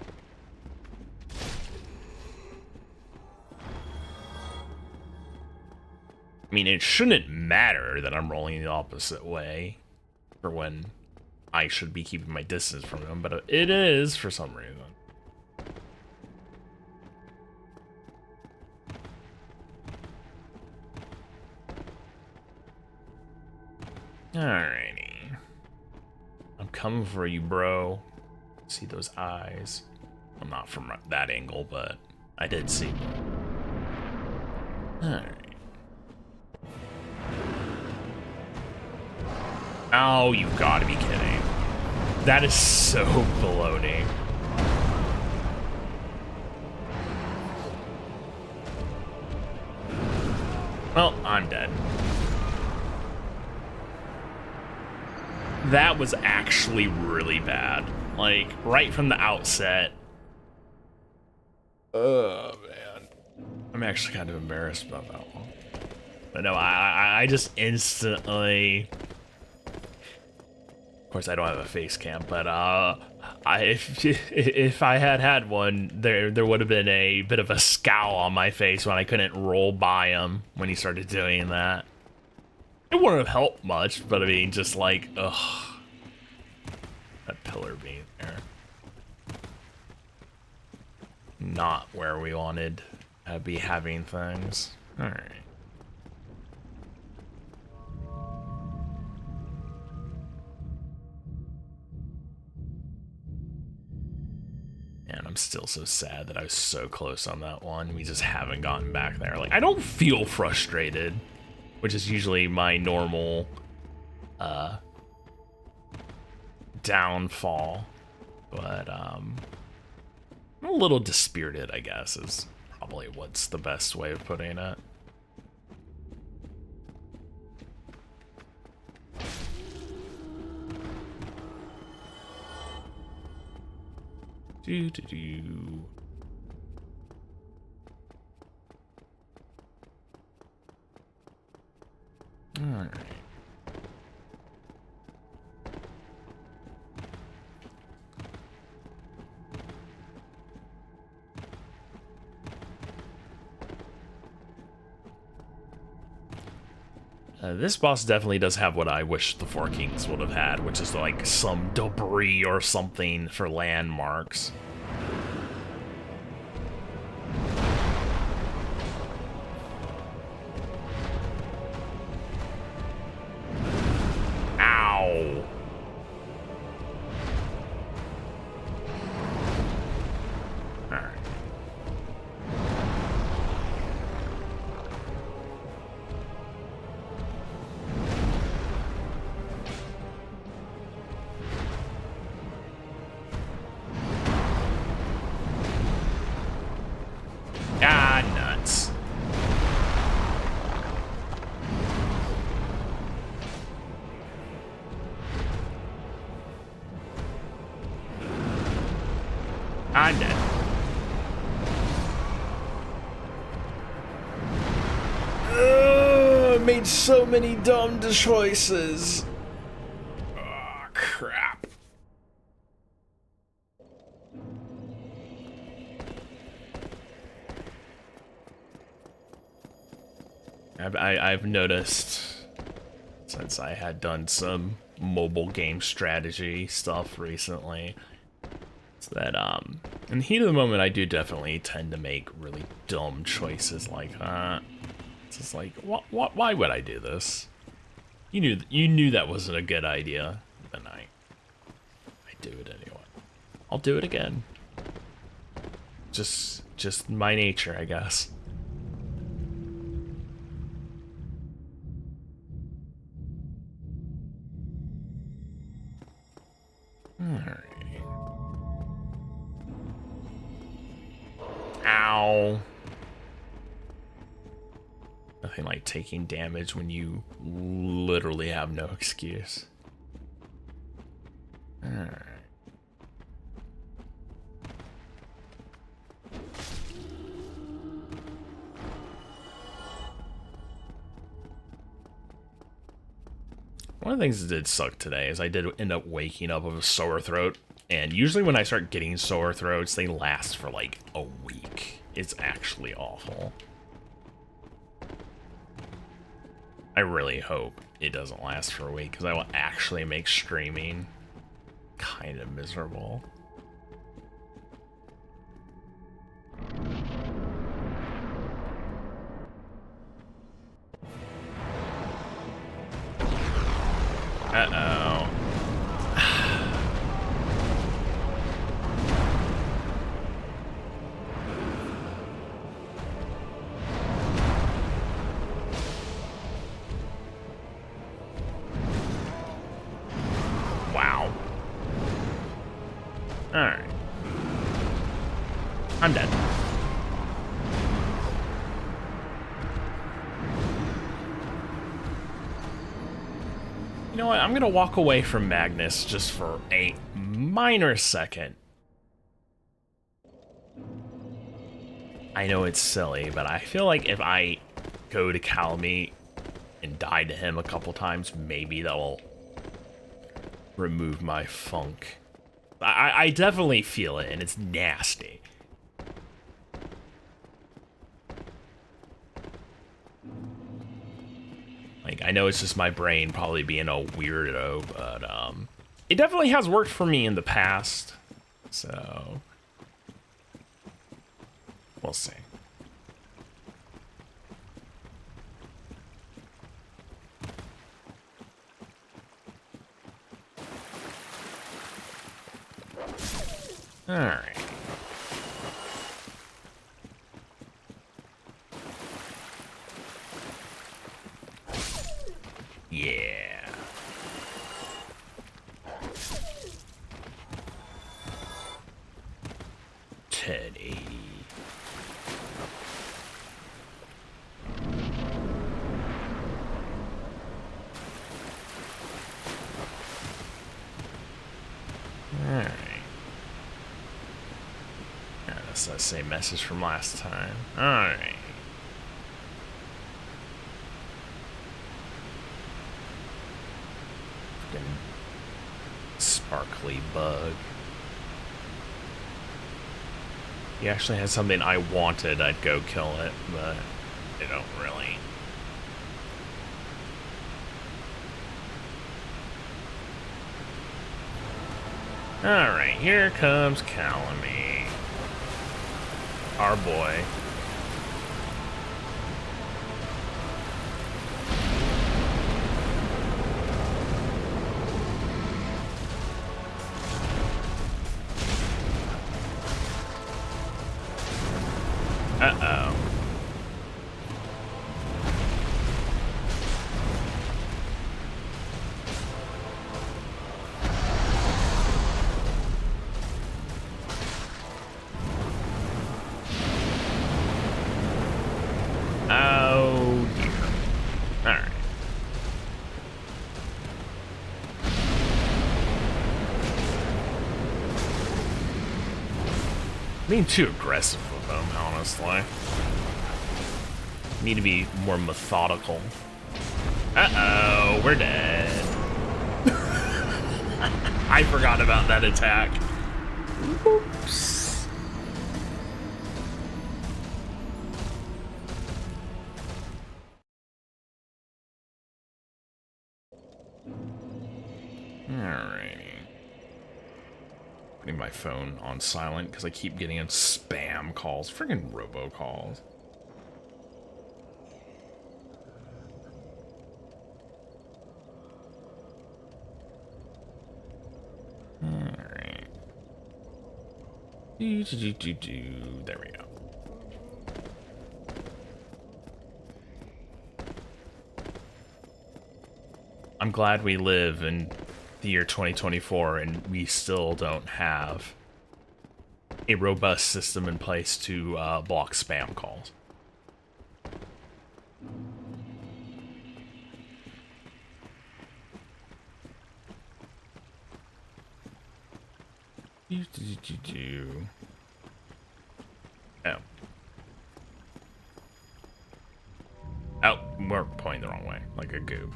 mean, it shouldn't matter that I'm rolling the opposite way for when I should be keeping my distance from him, but it is for some reason. Alrighty. I'm coming for you, bro. See those eyes? I'm not from that angle, but I did see them. Alright. Oh, you've got to be kidding. That is so baloney. Well, I'm dead. That was actually really bad. Like, right from the outset. Oh, man. I'm actually kind of embarrassed about that one. But no, I just instantly... Of course, I don't have a face cam, but if I had one, there would have been a bit of a scowl on my face when I couldn't roll by him when he started doing that. It wouldn't have helped much, but I mean, just like, ugh, that pillar being there, not where we wanted to be having things. All right. And I'm still so sad that I was so close on that one. We just haven't gotten back there. Like, I don't feel frustrated, which is usually my normal downfall. But I'm a little dispirited, I guess, is probably what's the best way of putting it. Do. All right. This boss definitely does have what I wish the Four Kings would have had, which is like some debris or something for landmarks. Ow! Alright. Ah, nuts. I'm dead. I made so many dumb choices. Oh, crap. I've noticed, since I had done some mobile game strategy stuff recently, that in the heat of the moment I do definitely tend to make really dumb choices like that. It's just like, why would I do this? You knew that wasn't a good idea. Then I do it anyway. I'll do it again. Just my nature, I guess. Alright. Ow. Nothing like taking damage when you literally have no excuse. Alright. One of the things that did suck today is I did end up waking up with a sore throat. And usually when I start getting sore throats, they last for like a week. It's actually awful. I really hope it doesn't last for a week because I will actually make streaming kind of miserable. Uh-oh. Wow. Alright. I'm dead. You know what? I'm gonna walk away from Magnus just for a minor second. I know it's silly, but I feel like if I go to Calamy and die to him a couple times, maybe that'll remove my funk. I definitely feel it, and it's nasty. Like, I know it's just my brain probably being a weirdo, but it definitely has worked for me in the past. So we'll see. All right. Yeah. $10.80. All right. Yeah, that's the same message from last time. All right. Sparkly bug. He actually had something I wanted, I'd go kill it, but they don't really. Alright, here comes Calamy. Our boy. Uh-oh. Oh, dear. Alright. Being too aggressive with them, honestly. Need to be more methodical. Uh-oh, we're dead. I forgot about that attack. Oops. Alrighty. Putting my phone on silent because I keep getting in spam calls. Friggin' robocalls. Alright. There we go. I'm glad we live in the year 2024 and we still don't have a robust system in place to block spam calls. Oh. Oh, we're pointing the wrong way, like a goob.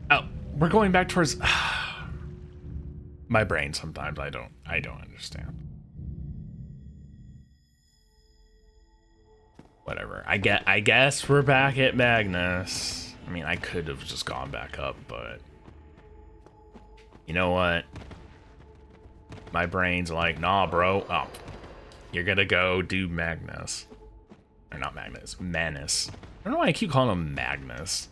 Oh, we're going back towards my brain sometimes I don't understand. Whatever. I guess we're back at Magnus. I mean, I could have just gone back up, but you know what? My brain's like, nah, bro. Oh, you're gonna go do Magnus. Or not Magnus, Manus. I don't know why I keep calling him Magnus.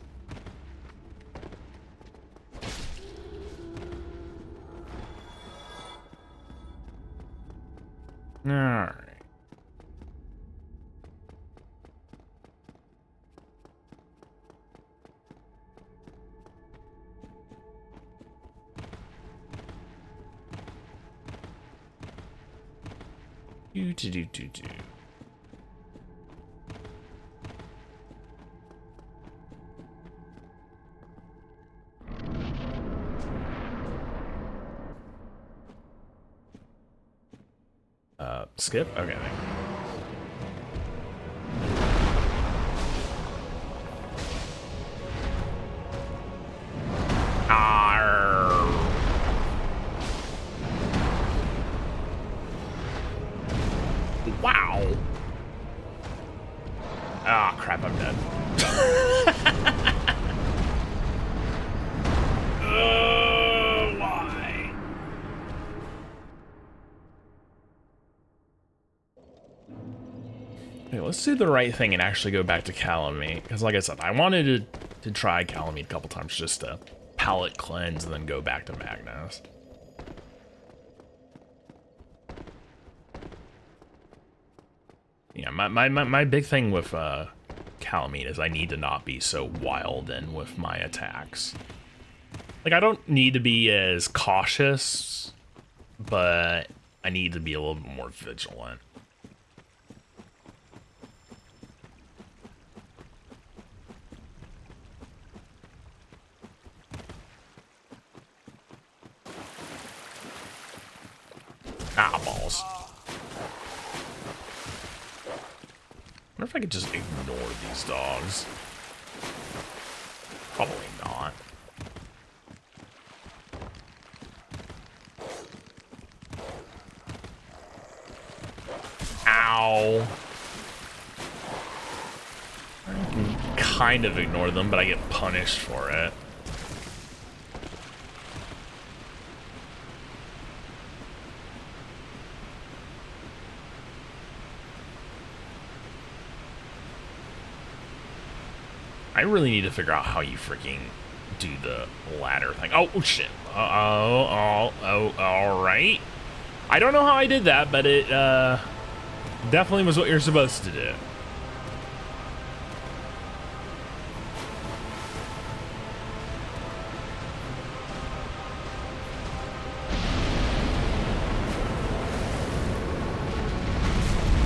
Alright. Do. Skip? Okay. Wow. Ah, crap, I'm dead. Why? Okay, let's do the right thing and actually go back to Calamite. Because like I said, I wanted to try Calamite a couple times just to palate cleanse and then go back to Magnus. Yeah, my big thing with Calamite is I need to not be so wild in with my attacks. Like, I don't need to be as cautious, but I need to be a little bit more vigilant. Ah, balls. I wonder if I could just ignore these dogs. Probably not. Ow. I can kind of ignore them, but I get punished for it. I really need to figure out how you freaking do the ladder thing. Oh, shit. All right. I don't know how I did that, but it definitely was what you're supposed to do.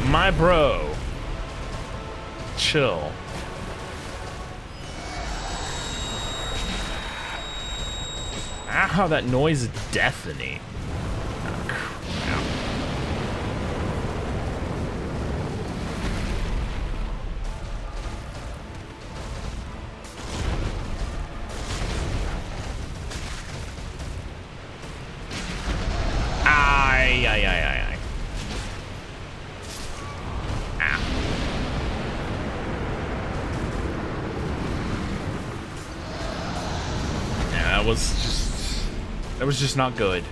My bro. Chill. Ow, that noise is deafening. Oh, crap. Ay. Ah. Yeah, that was just not good.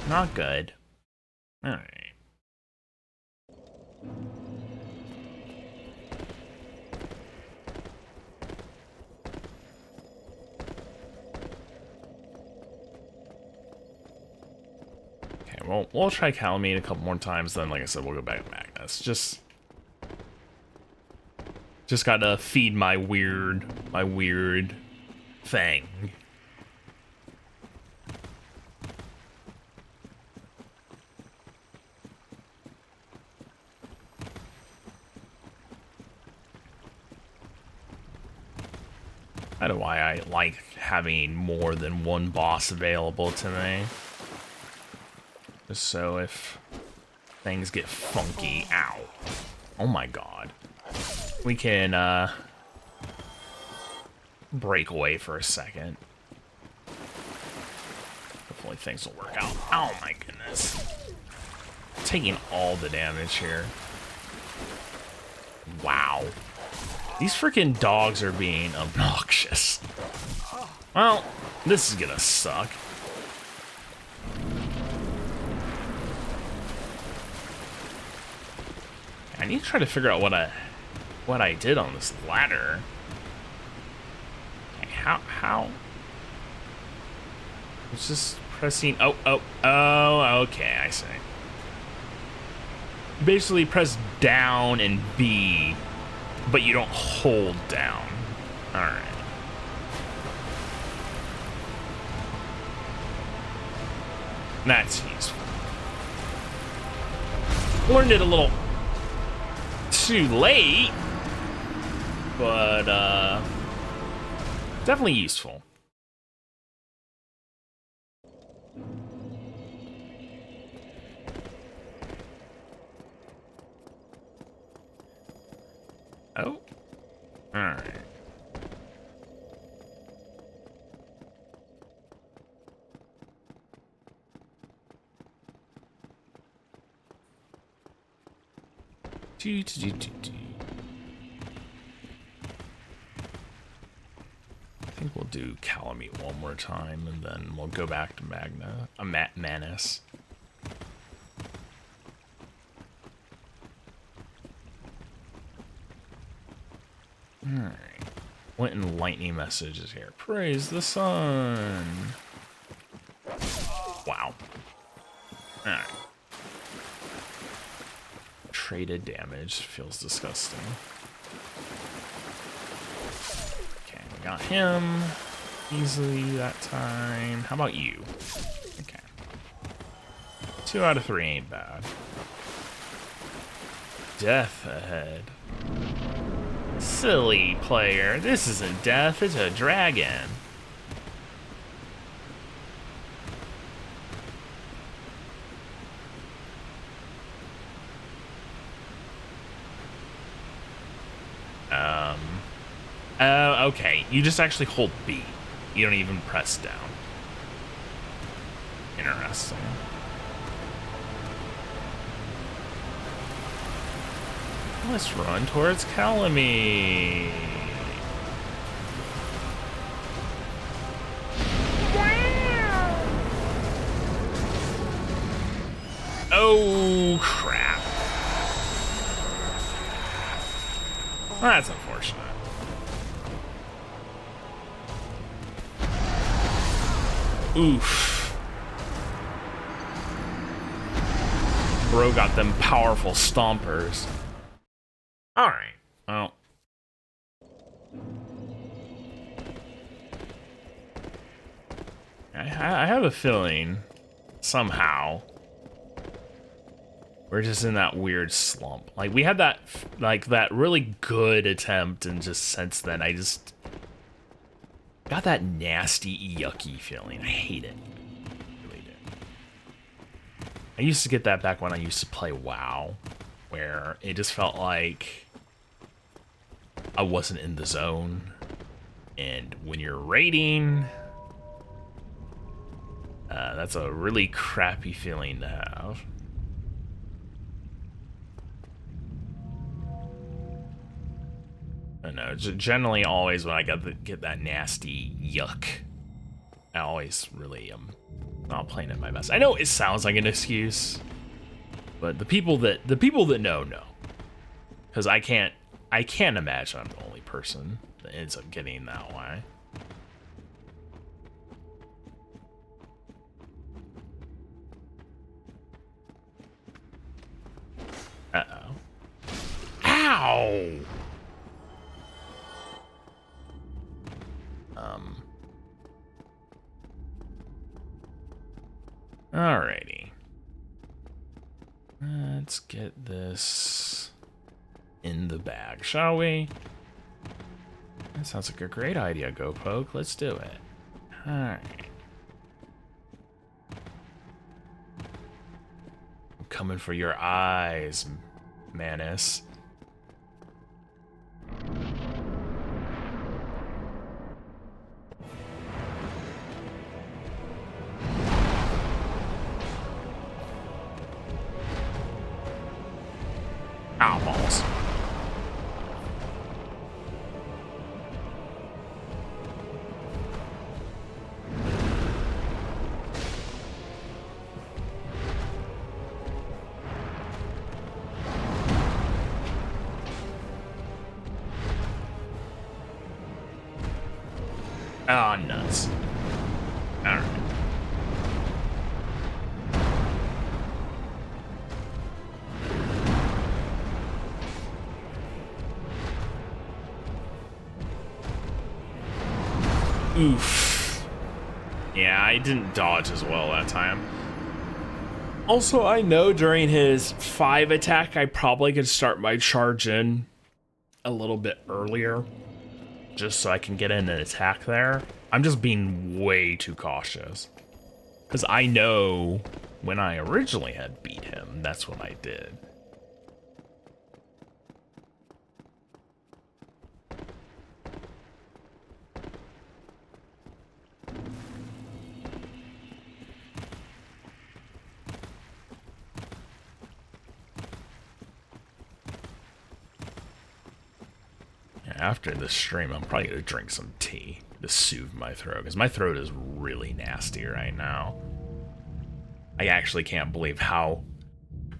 Not good. Alright. we'll try Calamine a couple more times, then like I said, we'll go back to Magnus. Just gotta feed my weird thing. I don't know why I like having more than one boss available to me. Just so if things get funky, ow. Oh my god. We can, break away for a second. Hopefully things will work out. Oh my goodness. Taking all the damage here. Wow. These freaking dogs are being obnoxious. Well, this is gonna suck. I need to try to figure out what I did on this ladder. Okay, how? It's just pressing. Oh, okay, I see. Basically, press down and B, but you don't hold down. All right. That's useful. Learned it a little too late, but definitely useful. Oh, all right. I think we'll do Calamite one more time, and then we'll go back to Manus. Alright. What enlightening messages here? Praise the sun! Wow. Alright. Traded damage. Feels disgusting. Okay, we got him easily that time. How about you? Okay. 2 out of 3 ain't bad. Death ahead. Silly player. This isn't death, it's a dragon. Okay, you just actually hold B. You don't even press down. Interesting. Let's run towards Calamite. Oh, crap. Well, that's unfortunate. Oof. Bro got them powerful stompers. Alright, well. I have a feeling, somehow, we're just in that weird slump. Like, we had that, like, that really good attempt, and just since then, I just got that nasty, yucky feeling. I hate it. I really do. I used to get that back when I used to play WoW, where it just felt like I wasn't in the zone. And when you're raiding, that's a really crappy feeling to have. I don't know, generally always when I get that nasty yuck, I always really am not playing at my best. I know it sounds like an excuse, but the people that know, because I can't imagine I'm the only person that ends up getting that way. Ow! Alrighty. Let's get this in the bag, shall we? That sounds like a great idea, Go Poke. Let's do it. Alright. I'm coming for your eyes, Manus. Ow, balls. Ah, nuts. Alright. Oof. Yeah, I didn't dodge as well that time. Also, I know during his 5 attack, I probably could start my charge in a little bit earlier, just so I can get in an attack there. I'm just being way too cautious. Because I know when I originally had beat him, that's what I did. After this stream, I'm probably going to drink some tea to soothe my throat, because my throat is really nasty right now. I actually can't believe how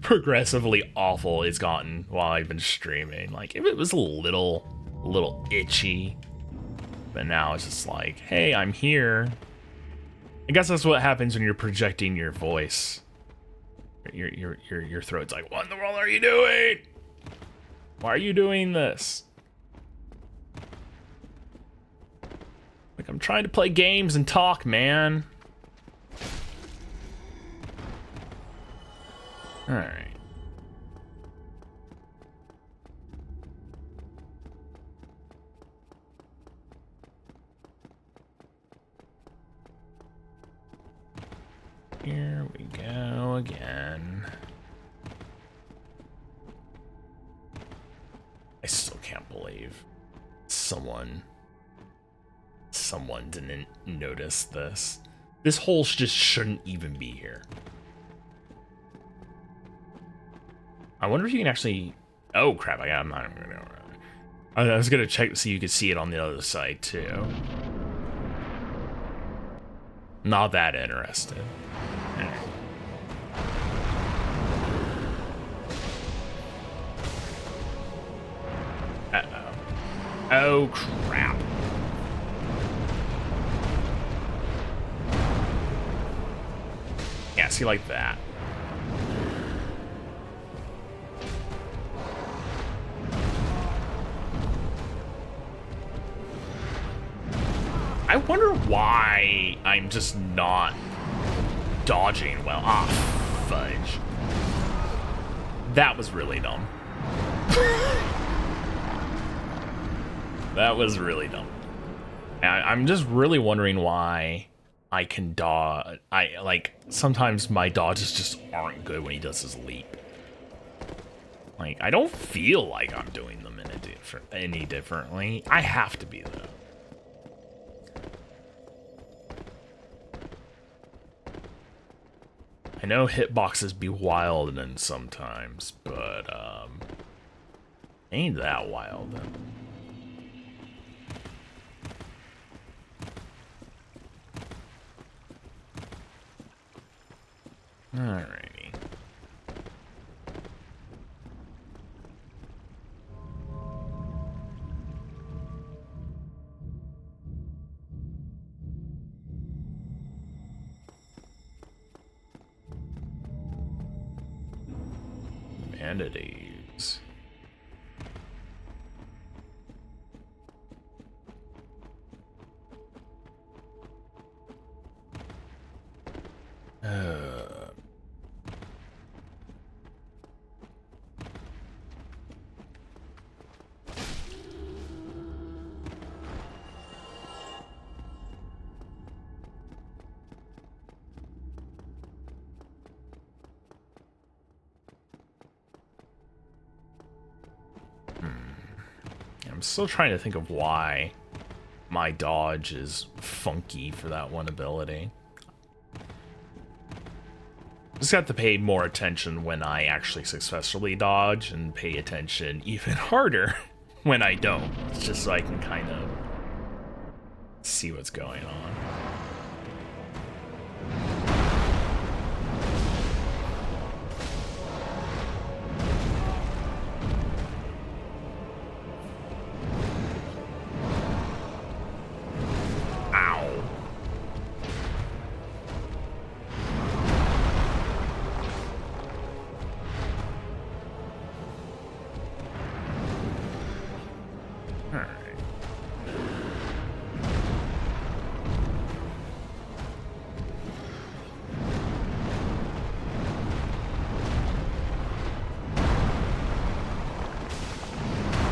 progressively awful it's gotten while I've been streaming. Like, if it was a little itchy, but now it's just like, hey, I'm here. I guess that's what happens when you're projecting your voice. Your throat's like, what in the world are you doing? Why are you doing this? Like, I'm trying to play games and talk, man. Alright. Here we go again. I still can't believe someone didn't notice this. This hole just shouldn't even be here. I wonder if you can actually... Oh, crap. I'm not even gonna... I was gonna check to see if you could see it on the other side, too. Not that interested. Uh-oh. Oh, crap. Yeah, see, like that. I wonder why I'm just not dodging well. Ah, fudge. That was really dumb. That was really dumb. I'm just really wondering why I can dodge. Sometimes my dodges just aren't good when he does his leap. Like, I don't feel like I'm doing them any differently. I have to be, though. I know hitboxes be wild then sometimes, but ain't that wild. Alrighty. Vanities. I'm still trying to think of why my dodge is funky for that one ability. Just have to pay more attention when I actually successfully dodge and pay attention even harder when I don't. It's just so I can kind of see what's going on.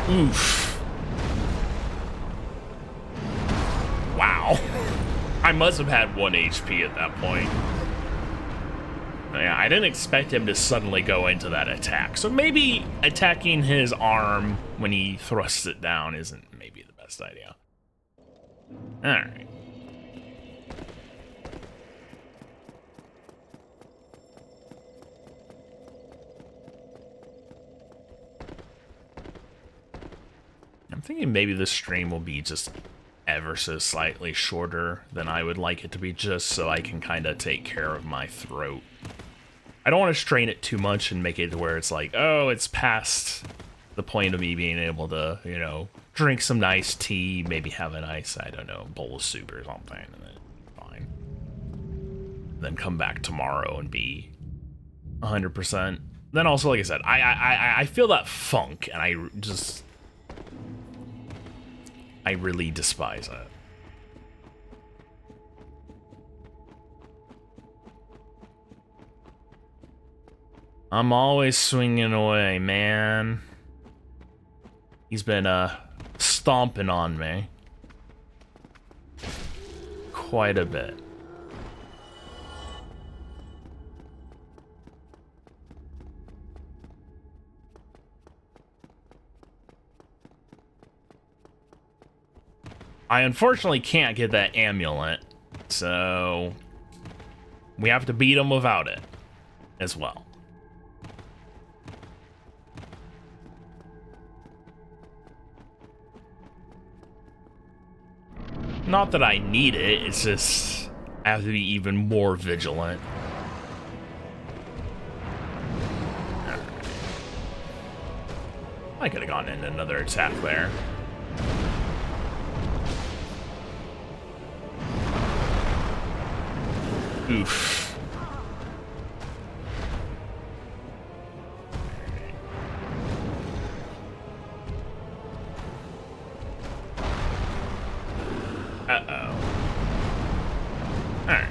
Oof. Wow. I must have had 1 HP at that point. Yeah, I didn't expect him to suddenly go into that attack. So maybe attacking his arm when he thrusts it down isn't maybe the best idea. Alright. I'm thinking maybe this stream will be just ever so slightly shorter than I would like it to be, just so I can kind of take care of my throat. I don't want to strain it too much and make it to where it's like, oh, it's past the point of me being able to, you know, drink some nice tea, maybe have a nice, I don't know, bowl of soup or something, and then fine. Then come back tomorrow and be 100%. Then also, like I said, I feel that funk, and I really despise it. I'm always swinging away, man. He's been, stomping on me. Quite a bit. I unfortunately can't get that amulet, so we have to beat him without it as well. Not that I need it, it's just I have to be even more vigilant. I could have gone in another attack there. Oof. Uh-oh. Alright.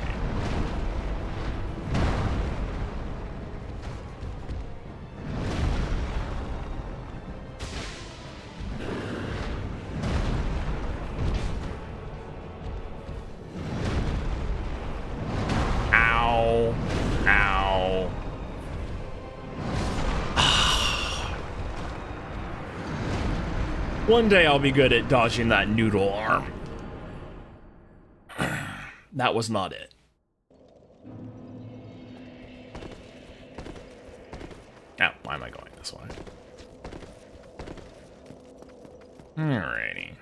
Ow. Ow. One day I'll be good at dodging that noodle arm. That was not it. Oh, why am I going this way? Alrighty.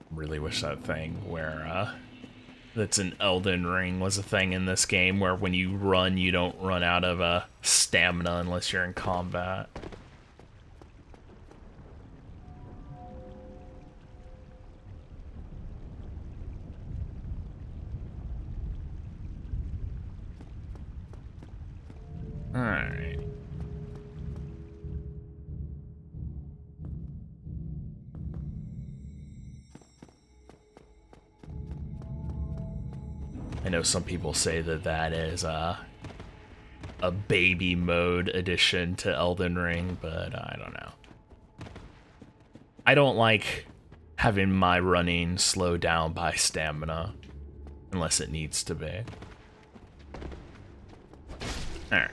Really wish that thing where, that's an Elden Ring was a thing in this game where when you run, you don't run out of stamina unless you're in combat. Alright. I know some people say that that is a baby mode addition to Elden Ring, but I don't know. I don't like having my running slow down by stamina, unless it needs to be. Alright.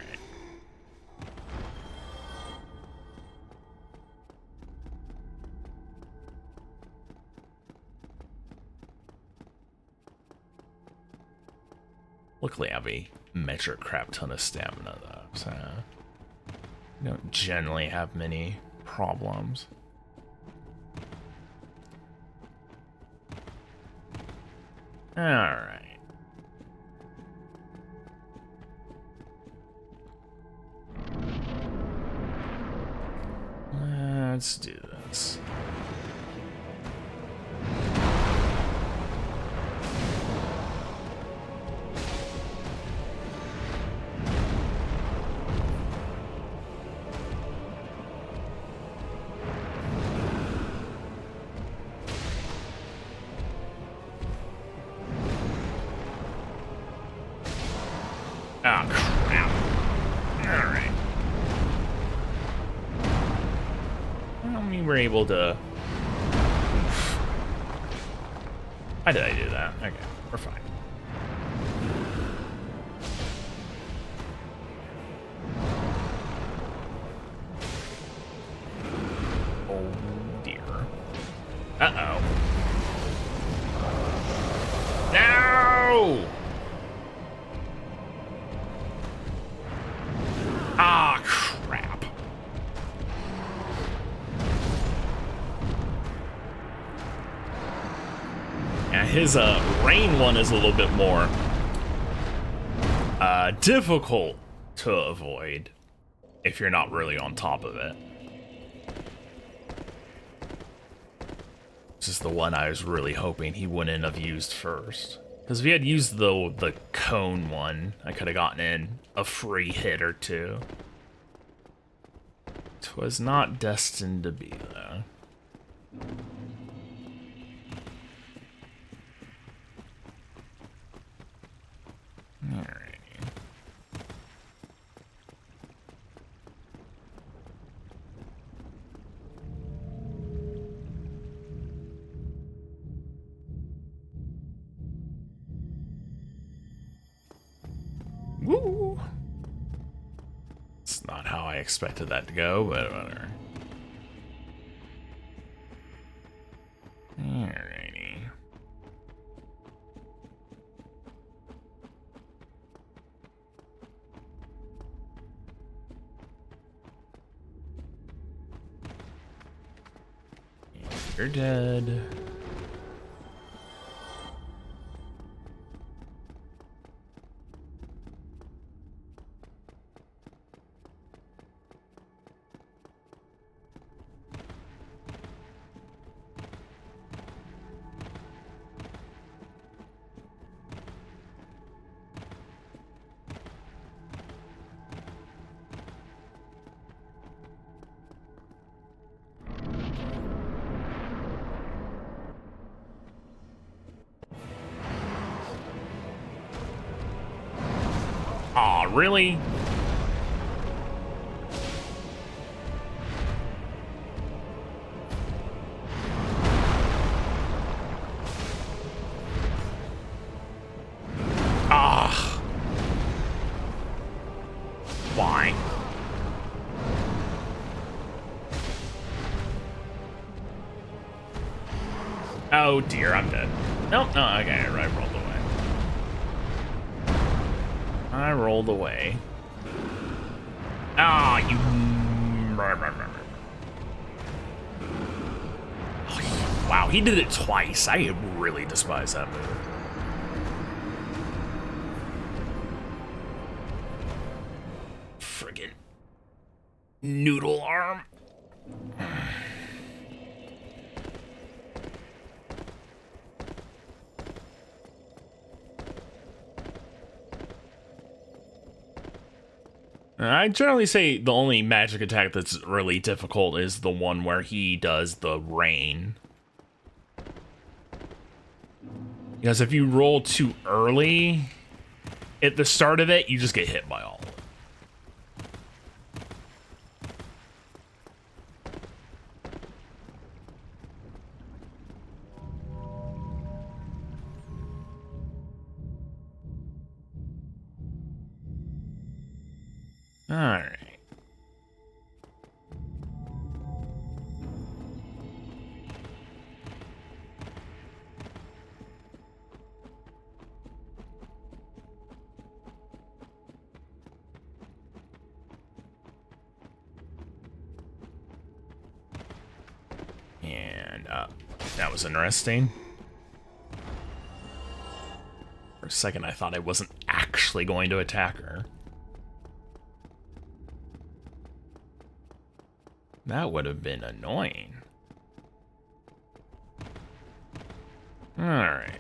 Luckily I have a metric crap ton of stamina though, so I don't generally have many problems. Alright. Let's do this. Oh, crap. Alright. Well, we were able to... Oof. Why did I do that? Okay, we're fine. Oh, dear. Uh-oh. No! Ah, crap. Yeah, his rain one is a little bit more difficult to avoid if you're not really on top of it. This is the one I was really hoping he wouldn't have used first. Because if he had used the cone one, I could have gotten in a free hit or two. 'Twas not destined to be, though. Alrighty. Woo! It's not how I expected that to go, but whatever. Alrighty. You're dead. Aw, really? Ah. Why? Oh dear, I'm dead. Nope, no, okay, I rolled away. I rolled away. Ah, you... Oh, wow, he did it twice. I really despise that move. Friggin' noodle arm. I generally say the only magic attack that's really difficult is the one where he does the rain. Because if you roll too early at the start of it, you just get hit by all of it. Alright. And, that was interesting. For a second, I thought I wasn't actually going to attack her. That would have been annoying. Alright.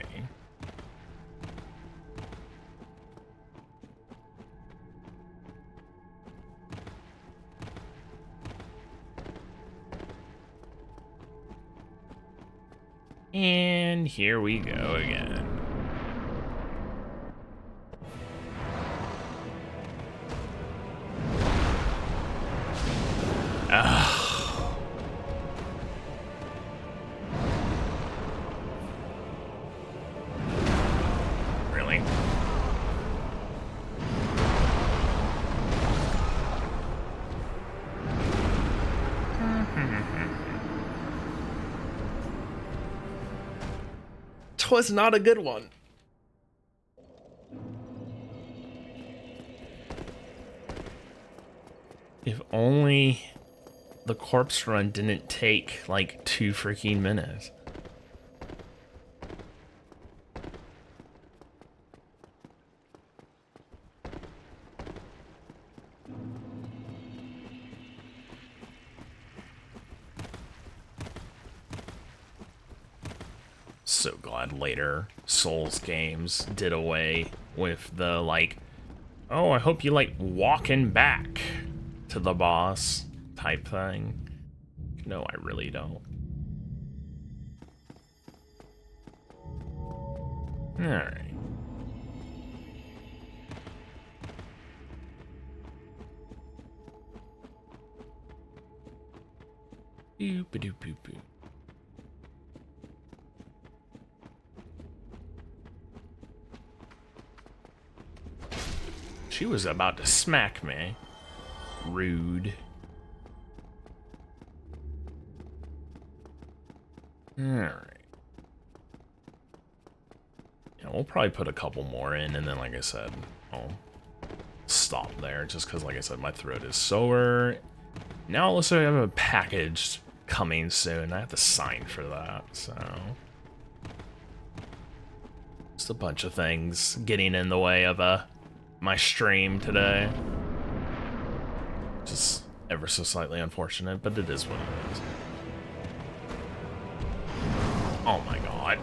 And here we go again. Ugh. Really? Was not a good one. If only the corpse run didn't take like 2 freaking minutes. So glad later Souls games did away with the like, oh, I hope you like walking back to the boss type thing. No, I really don't. Alright. Boop-a-doop-boop-boop. She was about to smack me. Rude. Alright. Yeah, we'll probably put a couple more in, and then, like I said, I'll stop there, just because, like I said, my throat is sore. Now, also, I have a package coming soon. I have to sign for that, so... Just a bunch of things getting in the way of, my stream today. Just ever so slightly unfortunate, but it is what it is. Oh my god.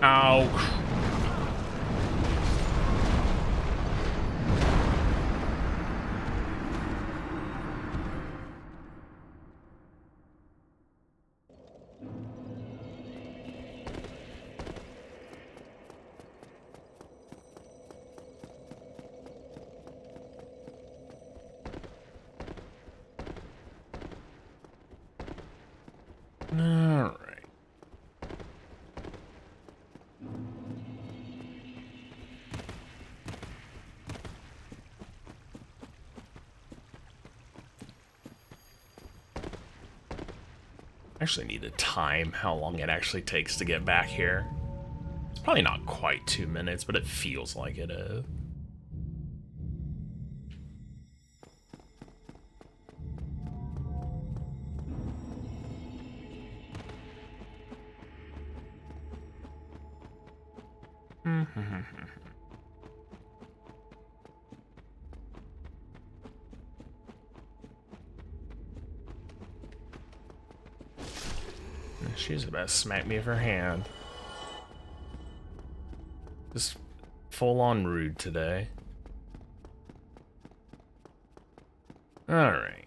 Ow. All right. Actually need to time how long it actually takes to get back here. It's probably not quite 2 minutes, but it feels like it is. She's about to smack me with her hand. Just full-on rude today. Alright.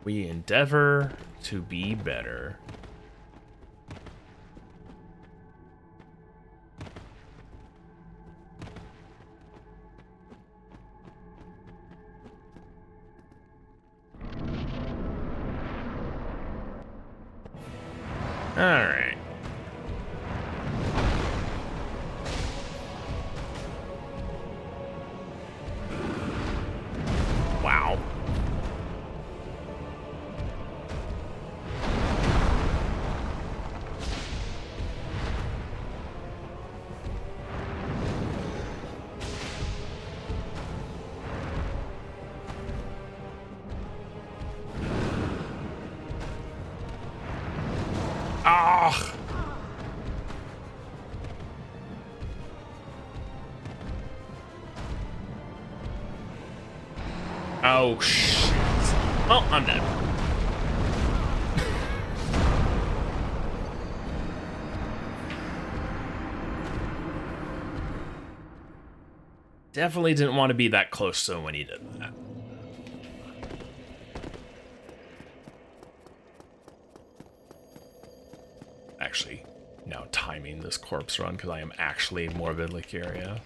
We endeavor to be better. Alright. Wow. Ah! Oh, shit. Well, I'm dead. Definitely didn't want to be that close to him when he did that. Actually, now timing this corpse run because I am actually morbidly curious.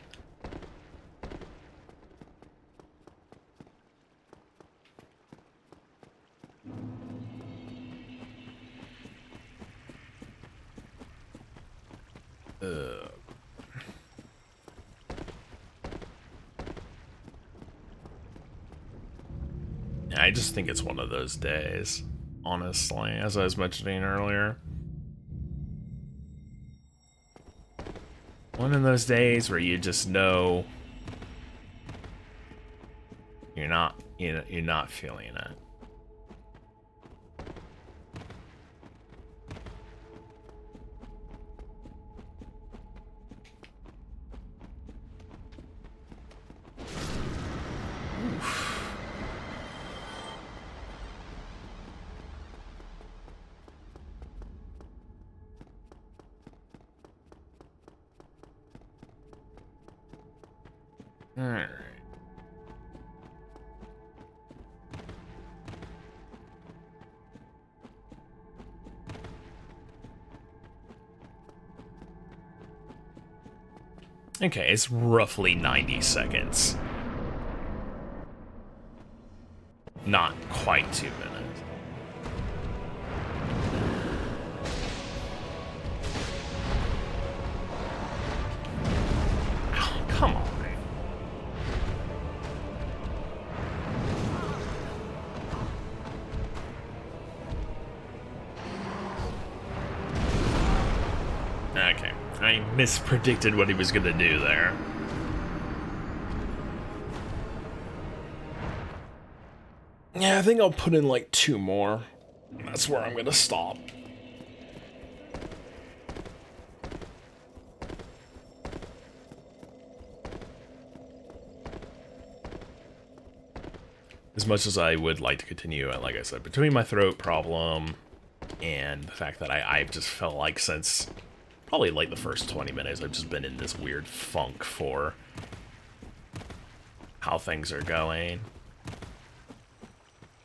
I just think it's one of those days, honestly, as I was mentioning earlier. One of those days where you just know you're not feeling it. Alright. Okay, it's roughly 90 seconds. Not quite 2 minutes. Oh, come on. Okay, I mispredicted what he was gonna do there. Yeah, I think I'll put in like 2 more. That's where I'm gonna stop. As much as I would like to continue, like I said, between my throat problem and the fact that I've just felt like since probably like the first 20 minutes, I've just been in this weird funk for how things are going.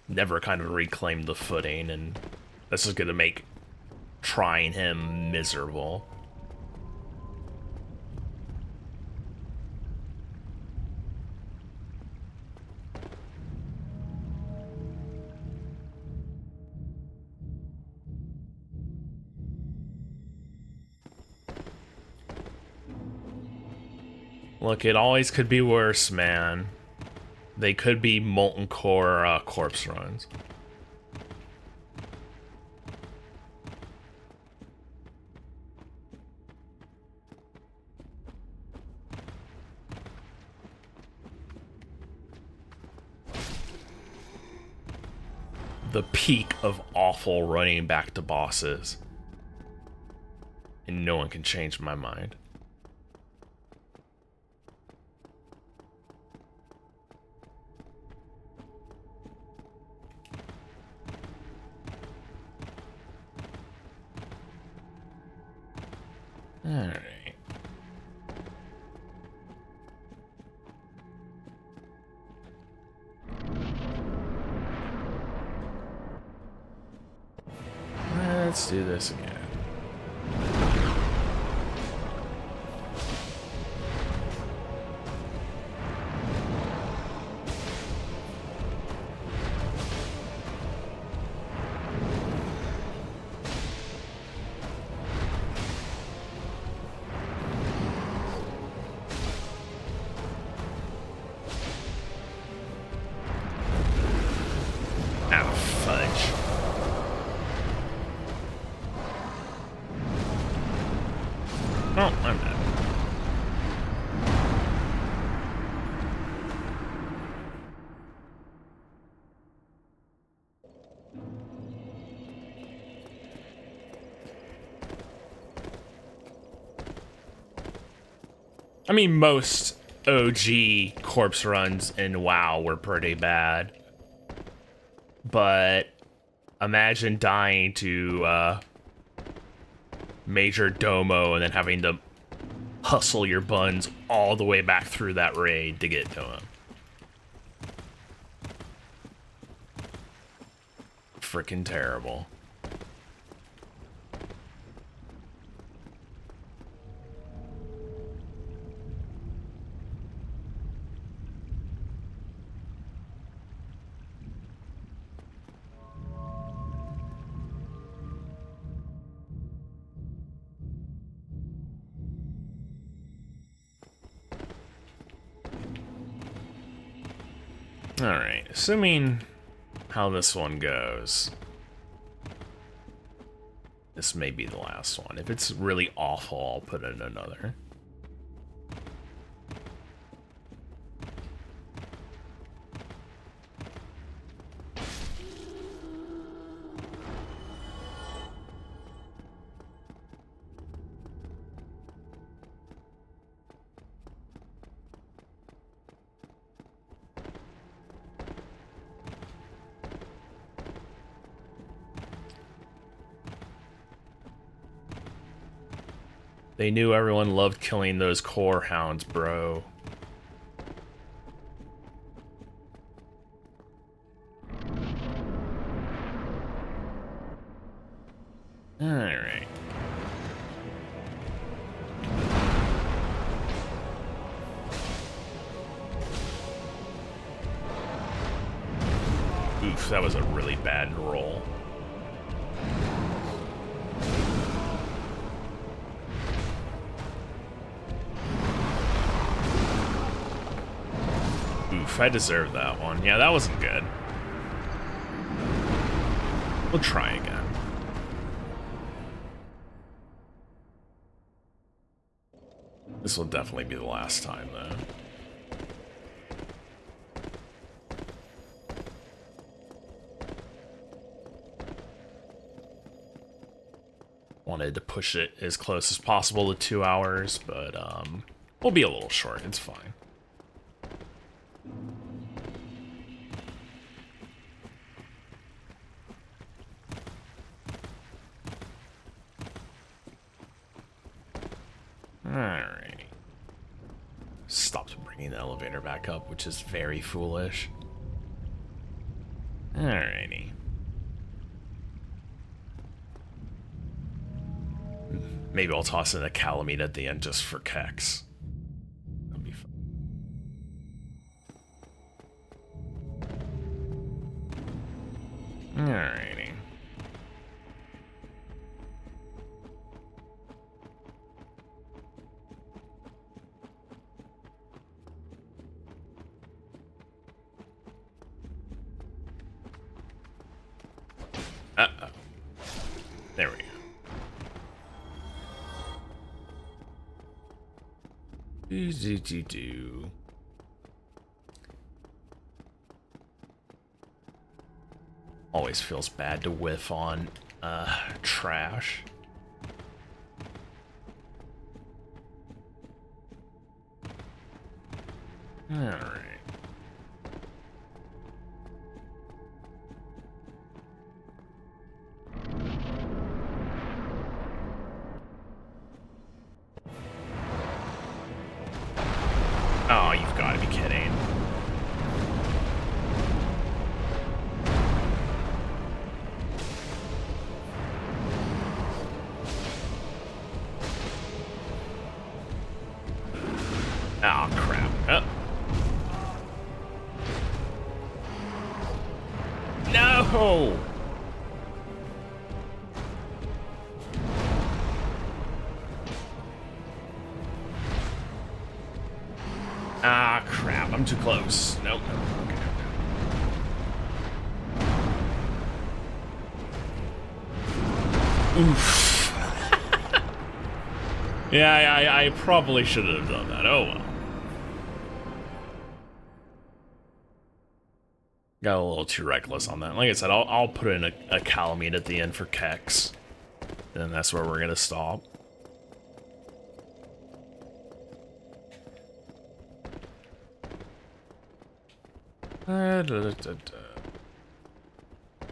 Never kind of reclaimed the footing, and this is gonna make trying him miserable. Look, it always could be worse, man. They could be molten core corpse runs. The peak of awful running back to bosses. And no one can change my mind. Alright. Let's do this again. I'm dead. I mean, most OG corpse runs in WoW were pretty bad. But imagine dying to Major Domo and then having to hustle your buns all the way back through that raid to get to him. Freaking terrible. Alright, assuming how this one goes, this may be the last one. If it's really awful, I'll put in another. They knew everyone loved killing those core hounds, bro. Alright. Oof, that was a really bad roll. Oof, I deserved that one. Yeah, that wasn't good. We'll try again. This will definitely be the last time, though. Wanted to push it as close as possible to 2 hours, but we'll be a little short. It's fine. Alright. Stopped bringing the elevator back up, which is very foolish. Alrighty. Maybe I'll toss in a Calamite at the end just for kecks. That'll be fun. Alrighty. Uh-oh. There we go. Do. Always feels bad to whiff on trash. All right. Oh, you've got to be kidding. Oh, crap. Oh. No! Ah, crap. I'm too close. Nope. Okay. Oof. Yeah, I probably should have done that. Oh well. Got a little too reckless on that. Like I said, I'll put in a calamite at the end for Kex. And that's where we're gonna stop.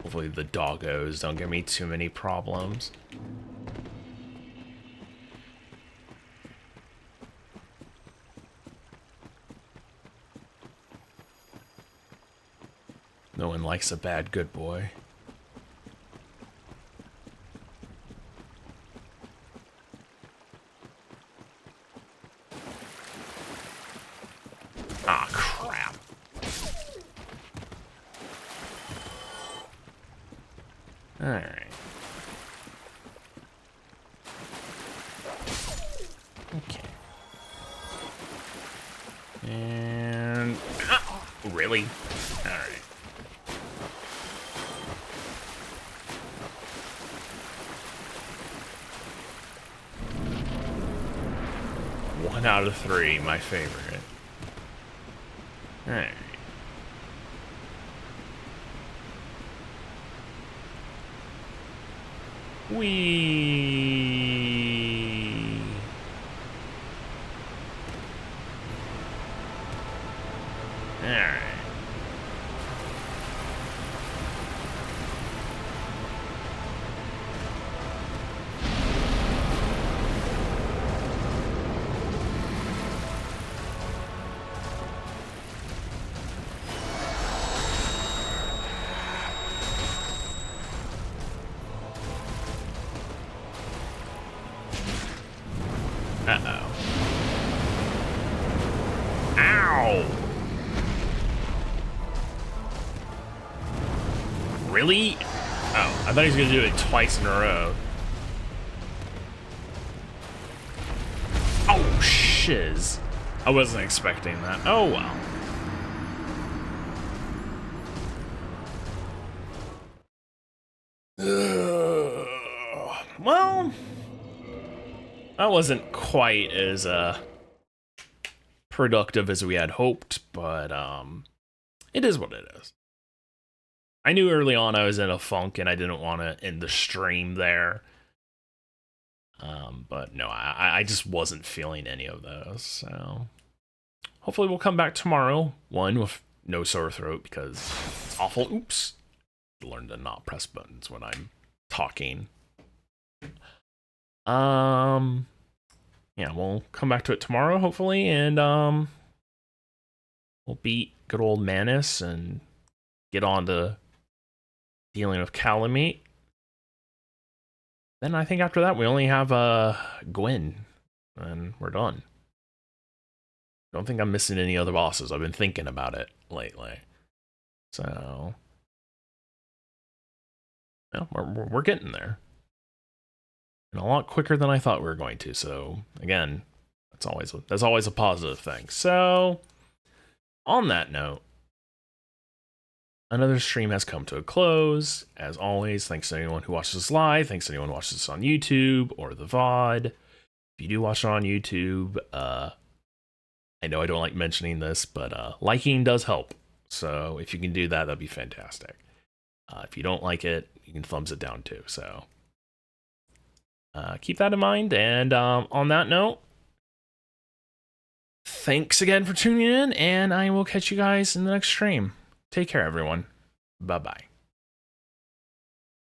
Hopefully the doggos don't give me too many problems. No one likes a bad good boy. Ah, crap. Alright. Okay. And... Oh, really? Alright. One out of 3, my favorite. Alright. Whee! Alright. Uh-oh. Ow! Really? Oh, I thought he was gonna do it twice in a row. Oh, shiz. I wasn't expecting that. Oh, well. Well, that wasn't quite as productive as we had hoped, but it is what it is. I knew early on I was in a funk and I didn't want to end the stream there. But no, I just wasn't feeling any of those, so hopefully we'll come back tomorrow, one with no sore throat because it's awful. Oops. Learn to not press buttons when I'm talking. Yeah, we'll come back to it tomorrow, hopefully, and we'll beat good old Manus and get on to dealing with calamite. Then I think after that we only have Gwen, and we're done. Don't think I'm missing any other bosses. I've been thinking about it lately, so yeah, we're getting there. And a lot quicker than I thought we were going to. So again, that's always a positive thing. So on that note, another stream has come to a close. As always, thanks to anyone who watches this live. Thanks to anyone who watches this on YouTube or the VOD. If you do watch it on YouTube, I know I don't like mentioning this, but liking does help. So if you can do that, that'd be fantastic. If you don't like it, you can thumbs it down too. So keep that in mind. And on that note, thanks again for tuning in, and I will catch you guys in the next stream. Take care, everyone. Bye-bye.